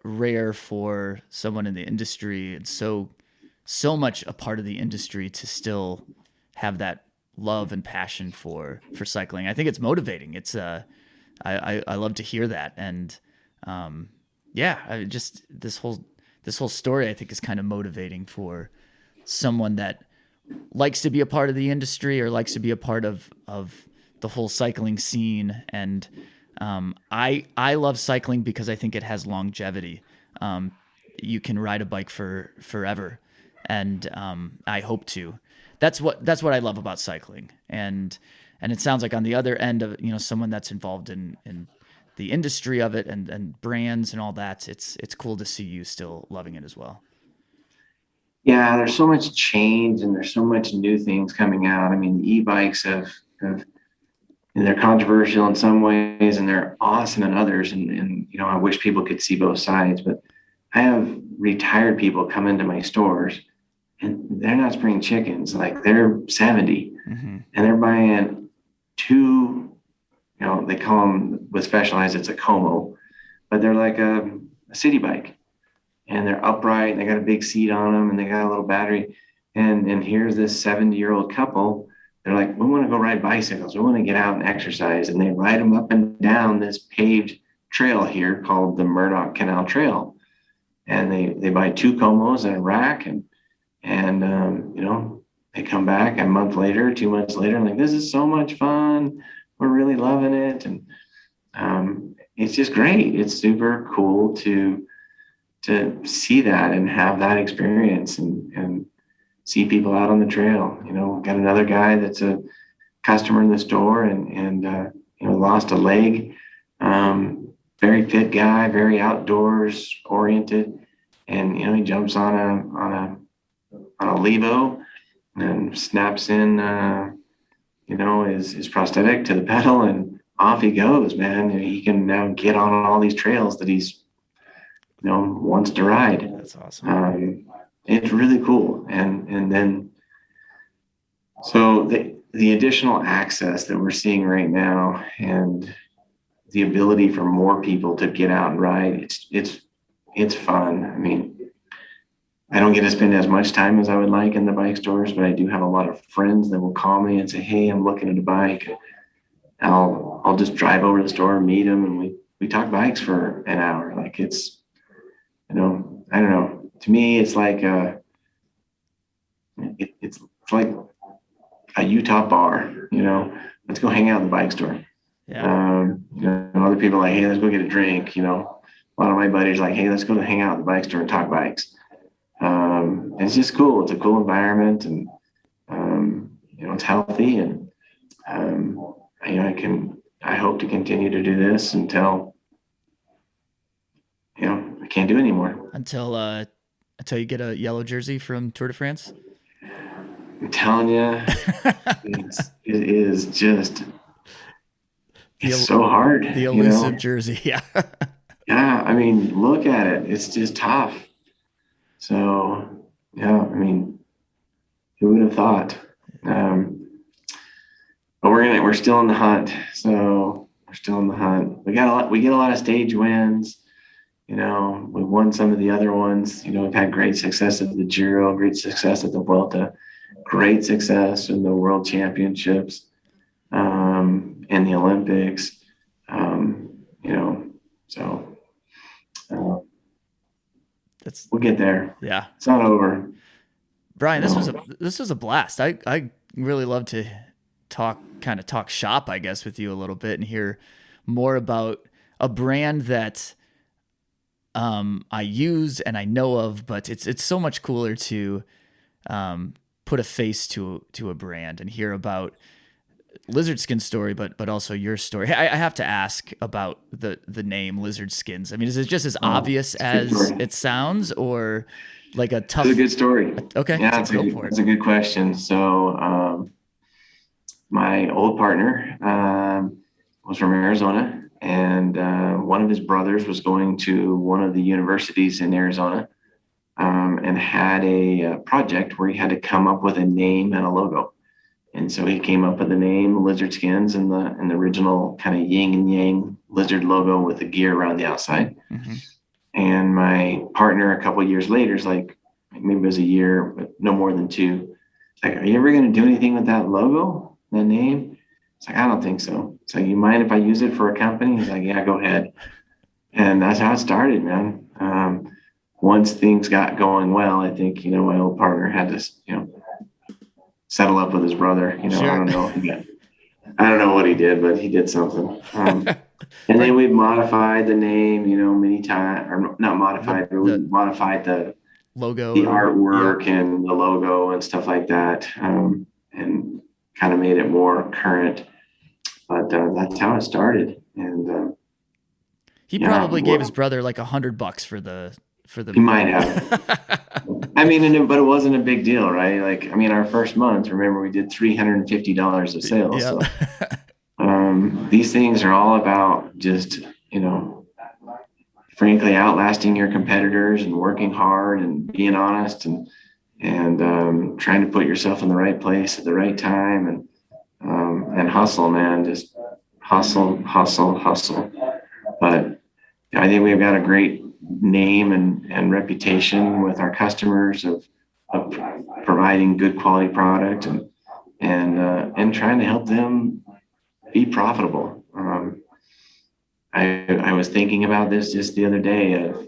rare for someone in the industry and so much a part of the industry to still have that love and passion for cycling. I think it's motivating. It's I love to hear that. And I just this whole story I think is kind of motivating for someone that likes to be a part of the industry or likes to be a part of the whole cycling scene. And I love cycling because I think it has longevity. You can ride a bike for forever, and I hope to. That's what I love about cycling. And it sounds like on the other end of someone that's involved in the industry of it and brands and all that, it's cool to see you still loving it as well. Yeah, there's so much change and there's so much new things coming out. I mean, the e-bikes have and they're controversial in some ways and they're awesome in others. And I wish people could see both sides, but I have retired people come into my stores and they're not spring chickens. Like they're 70 and they're buying two, they call them with Specialized, it's a Como, but they're like a city bike. And they're upright, and they got a big seat on them, and they got a little battery. And here's this 70-year-old couple. They're like, we want to go ride bicycles. We want to get out and exercise. And they ride them up and down this paved trail here called the Murdoch Canal Trail. And they buy two Comos and a rack, and they come back a month later, 2 months later, and like, this is so much fun. We're really loving it. And it's just great. It's super cool to see that and have that experience and see people out on the trail. Got another guy that's a customer in the store and lost a leg. Very fit guy, very outdoors oriented. And, he jumps on a Levo and snaps in, his prosthetic to the pedal and off he goes, man. He can now get on all these trails that he's wants to ride. That's awesome. It's really cool. And then, so the additional access that we're seeing right now and the ability for more people to get out and ride, it's fun. I mean, I don't get to spend as much time as I would like in the bike stores, but I do have a lot of friends that will call me and say, hey, I'm looking at a bike. I'll just drive over to the store and meet them. And we talk bikes for an hour. Like it's, I don't know. To me, it's like it's like a Utah bar. Let's go hang out in the bike store. Yeah. Other people are like, hey, let's go get a drink. A lot of my buddies are like, hey, let's go hang out in the bike store and talk bikes. It's just cool. It's a cool environment, and it's healthy, and I hope to continue to do this until I can't do anymore. Until you get a yellow jersey from Tour de France? I'm telling you, it's so hard. The elusive jersey, yeah. Yeah, I mean, look at it. It's just tough. So, yeah, I mean, who would have thought? But we're still in the hunt. So we're still in the hunt. We get a lot of stage wins. We won some of the other ones. We've had great success at the Giro, great success at the Vuelta, great success in the World Championships, and the Olympics. We'll get there. Yeah, it's not over. Brian, this was a blast. I really love to talk shop, I guess, with you a little bit and hear more about a brand that I use and I know of, but it's so much cooler to put a face to a brand and hear about Lizard Skin story, but also your story. I have to ask about the name Lizard Skins. I mean, is it just as obvious as it sounds, or Like a tough. It's a good story. Okay, Yeah, so go for it. that's a good question. So, my old partner was from Arizona, and one of his brothers was going to one of the universities in Arizona, and had a project where he had to come up with a name and a logo. And so he came up with the name Lizard Skins and the original kind of yin and yang lizard logo with the gear around the outside. Mm-hmm. And my partner, a couple of years later, is like, maybe it was a year, but no more than two. It's like, are you ever going to do anything with that logo, that name? It's like, I don't think so. It's like, you mind if I use it for a company? He's like, yeah, go ahead. And that's how it started, man. Once things got going well, I think, my old partner had to, settle up with his brother. Sure. I don't know. I don't know what he did, but he did something. And then we modified the name, many times, or not modified, but we modified the logo, the artwork and the logo and stuff like that, and kind of made it more current. But that's how it started. And he probably gave his brother like $100 for the. He might have. I mean, but it wasn't a big deal, right? Like, I mean, our first month, remember, we did $350 of sales. Yeah. So these things are all about just, frankly, outlasting your competitors and working hard and being honest and trying to put yourself in the right place at the right time and hustle, man. Just hustle, hustle, hustle. But I think we've got a great name and reputation with our customers of providing good quality product and trying to help them be profitable. I was thinking about this just the other day of,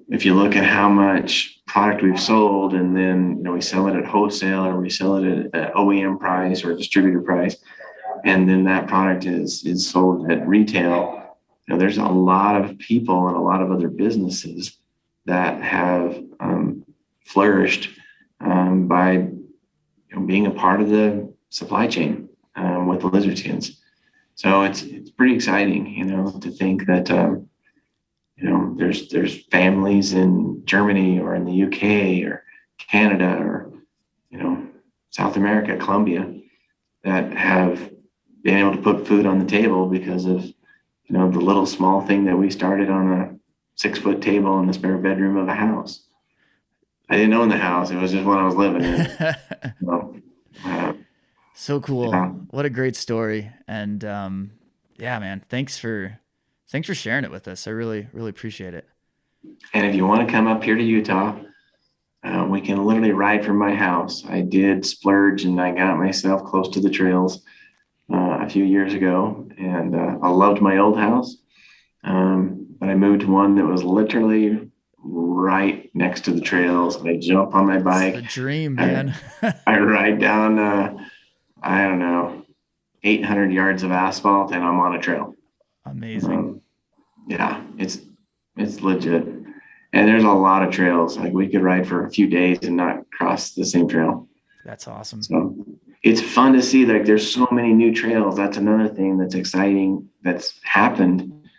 if you look at how much product we've sold and then, we sell it at wholesale or we sell it at OEM price or distributor price, and then that product is sold at retail, there's a lot of people and a lot of other businesses that have flourished by being a part of the supply chain with the lizard skins. So it's pretty exciting, to think that there's families in Germany or in the UK or Canada or South America, Colombia, that have been able to put food on the table because of the little small thing that we started on a 6-foot table in the spare bedroom of a house. I didn't own the house. It was just one I was living in. So cool. Yeah. What a great story. And yeah, man, thanks for sharing it with us. I really, really appreciate it. And if you want to come up here to Utah, we can literally ride from my house. I did splurge and I got myself close to the trails a few years ago, and I loved my old house, but I moved to one that was literally right next to the trails. I jump on my bike. It's the dream, man. I ride down, I don't know, 800 yards of asphalt, and I'm on a trail. Amazing. Yeah, it's legit. And there's a lot of trails. Like, we could ride for a few days and not cross the same trail. That's awesome. So it's fun to see, like, there's so many new trails. That's another thing that's exciting that's happened,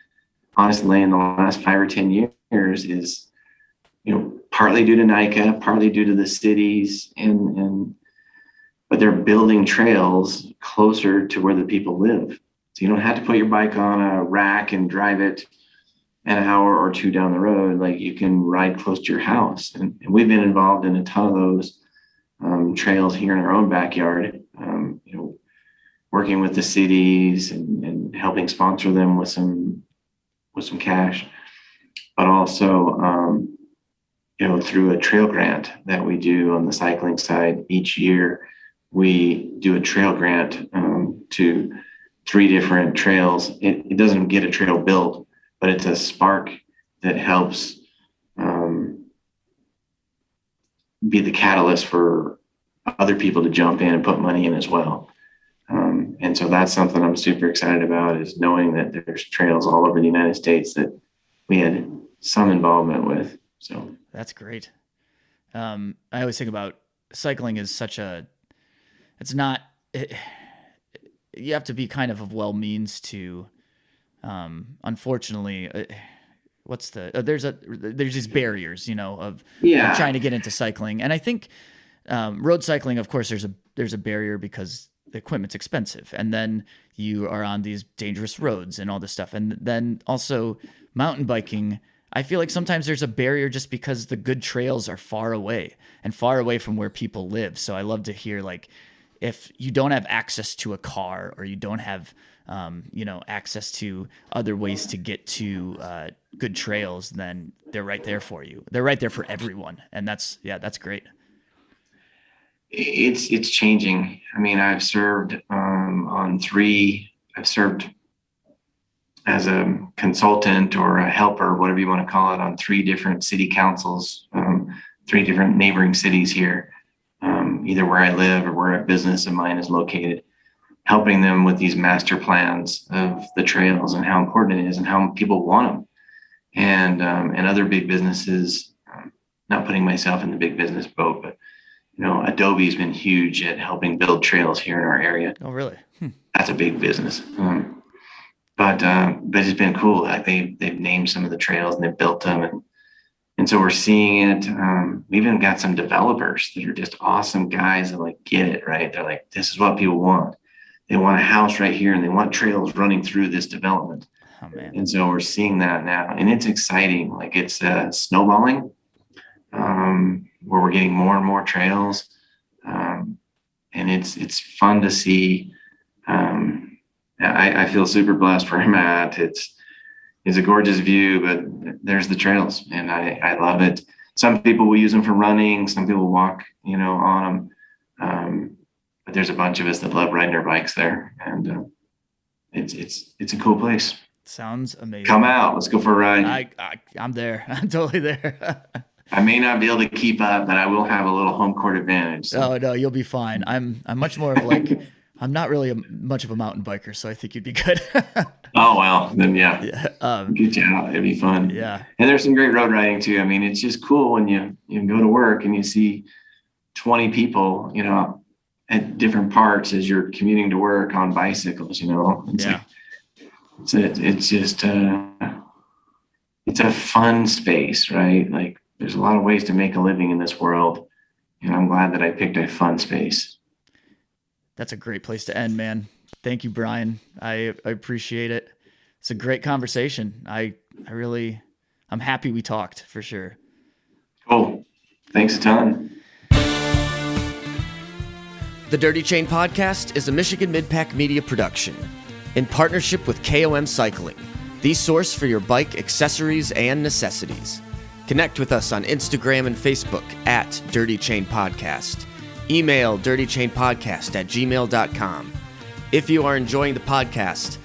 honestly, in the last 5 or 10 years is, partly due to NICA, partly due to the cities, but they're building trails closer to where the people live. So you don't have to put your bike on a rack and drive it an hour or two down the road. Like, you can ride close to your house. And we've been involved in a ton of those trails here in our own backyard, working with the cities and helping sponsor them with some cash, but also, through a trail grant that we do on the cycling side. Each year we do a trail grant to 3 different trails. It doesn't get a trail built, but it's a spark that helps be the catalyst for other people to jump in and put money in as well. And so that's something I'm super excited about, is knowing that there's trails all over the United States that we had some involvement with. So that's great. I always think about cycling as you have to be kind of well means to, unfortunately, there's these barriers, of Yeah. trying to get into cycling. And I think road cycling, of course, there's a barrier because the equipment's expensive, and then you are on these dangerous roads and all this stuff. And then also mountain biking, I feel like sometimes there's a barrier just because the good trails are far away from where people live. So I love to hear, like, if you don't have access to a car, or you don't have access to other ways to get to good trails, then they're right there for you. They're right there for everyone. And that's great. It's changing. I mean, I've served as a consultant or a helper, whatever you want to call it, on 3 different city councils, 3 different neighboring cities here, either where I live or where a business of mine is located, helping them with these master plans of the trails and how important it is and how people want them. And other big businesses, not putting myself in the big business boat, but Adobe's been huge at helping build trails here in our area. Oh, really? That's a big business. But it's been cool. Like they've named some of the trails and they've built them, and so we're seeing it. We even got some developers that are just awesome guys that like get it, right? They're like, this is what people want. They want a house right here and they want trails running through this development. Oh, man. And so we're seeing that now, and it's exciting. Like it's snowballing, where we're getting more and more trails. And it's fun to see. I feel super blessed where I'm at. It's a gorgeous view, but there's the trails, and I love it. Some people will use them for running. Some people walk, on them. But there's a bunch of us that love riding our bikes there, and it's a cool place. Sounds amazing. Come out, let's go for a ride. I'm there. I'm totally there. I may not be able to keep up, but I will have a little home court advantage. So. Oh no, you'll be fine. I'm much more of like, I'm not really much of a mountain biker, so I think you'd be good. Oh well, then yeah. Get you out. It'd be fun. Yeah. And there's some great road riding too. I mean, it's just cool when you go to work and you see 20 people, at different parts as you're commuting to work on bicycles. It's just it's a fun space, right? Like there's a lot of ways to make a living in this world, and I'm glad that I picked a fun space. That's a great place to end, man. Thank you, Brian. I appreciate it. It's a great conversation. I'm happy we talked, for sure. Cool. Thanks a ton. The Dirty Chain Podcast is a Michigan Midpack Media production in partnership with KOM Cycling, the source for your bike accessories and necessities. Connect with us on Instagram and Facebook at Dirty Chain Podcast. Email dirtychainpodcast@gmail.com. If you are enjoying the podcast,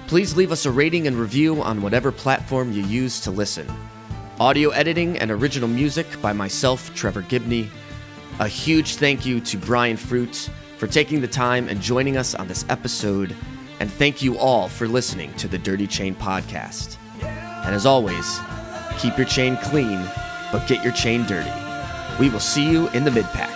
please leave us a rating and review on whatever platform you use to listen. Audio editing and original music by myself, Trevor Gibney. A huge thank you to Brian Fruit for taking the time and joining us on this episode. And thank you all for listening to the Dirty Chain Podcast. And as always, keep your chain clean, but get your chain dirty. We will see you in the Midpack.